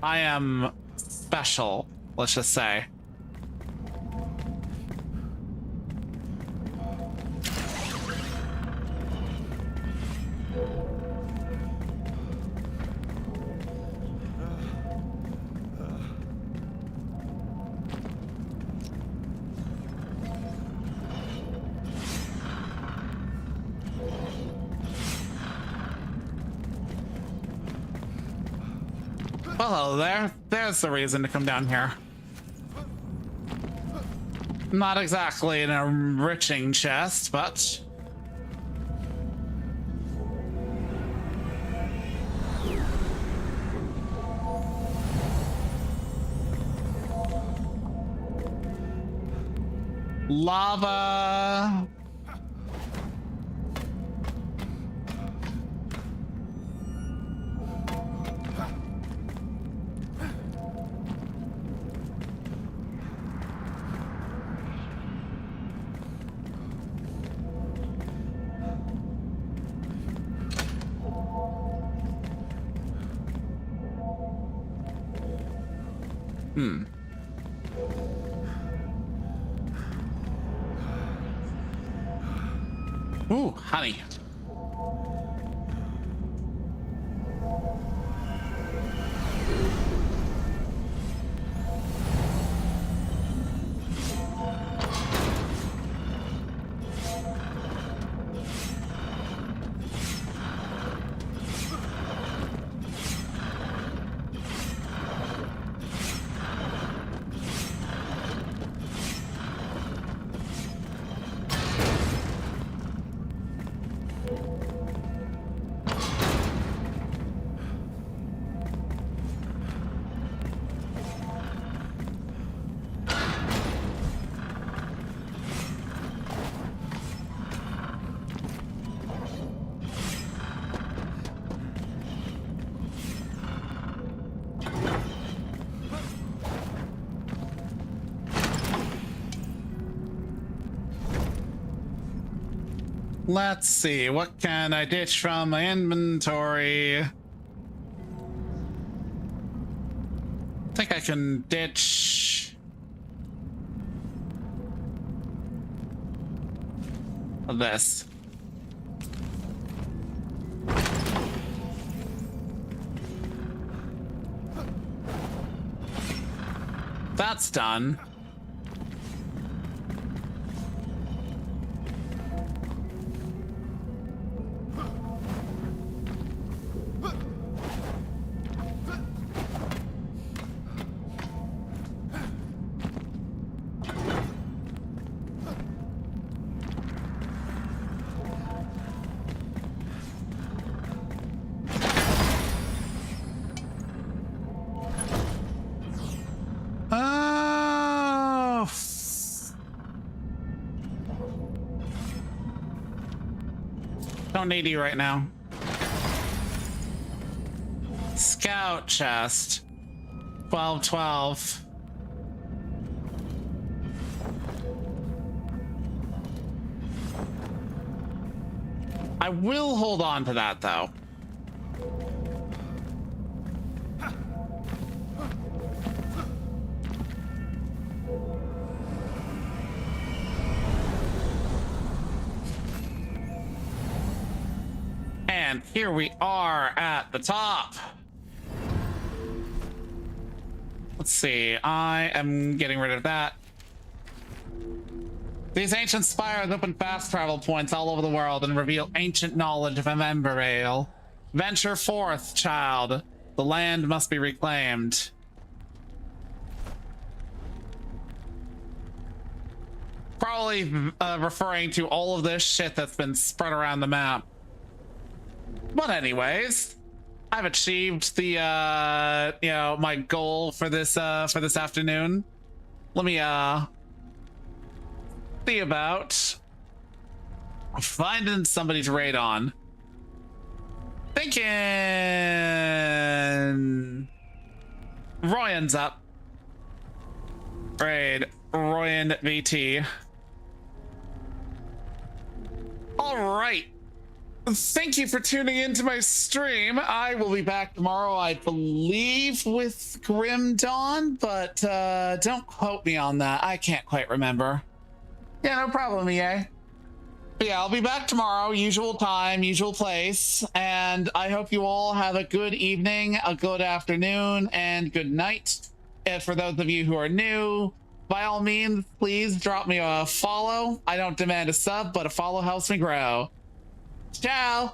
I am special, let's just say. Oh, there's the reason to come down here. Not exactly an enriching chest, but... Lava! Ooh, honey. Let's see, what can I ditch from my inventory? I think I can ditch this. That's done. Don't need you right now. Scout chest. 1212. I will hold on to that though. And here we are at the top. Let's see, I am getting rid of that. These ancient spires open fast travel points all over the world and reveal ancient knowledge of Embervale. Venture forth, child. The land must be reclaimed. Probably referring to all of this shit that's been spread around the map. But anyways, I've achieved the you know, my goal for this afternoon. Let me see about finding somebody to raid on. Thinking Royan's up. Raid Royan VT. All right. Thank you for tuning into my stream. I will be back tomorrow, I believe, with Grim Dawn, but don't quote me on that. I can't quite remember. Yeah, no problem, EA. But yeah, I'll be back tomorrow, usual time, usual place, and I hope you all have a good evening, a good afternoon, and good night. And for those of you who are new, by all means, please drop me a follow. I don't demand a sub, but a follow helps me grow. Ciao!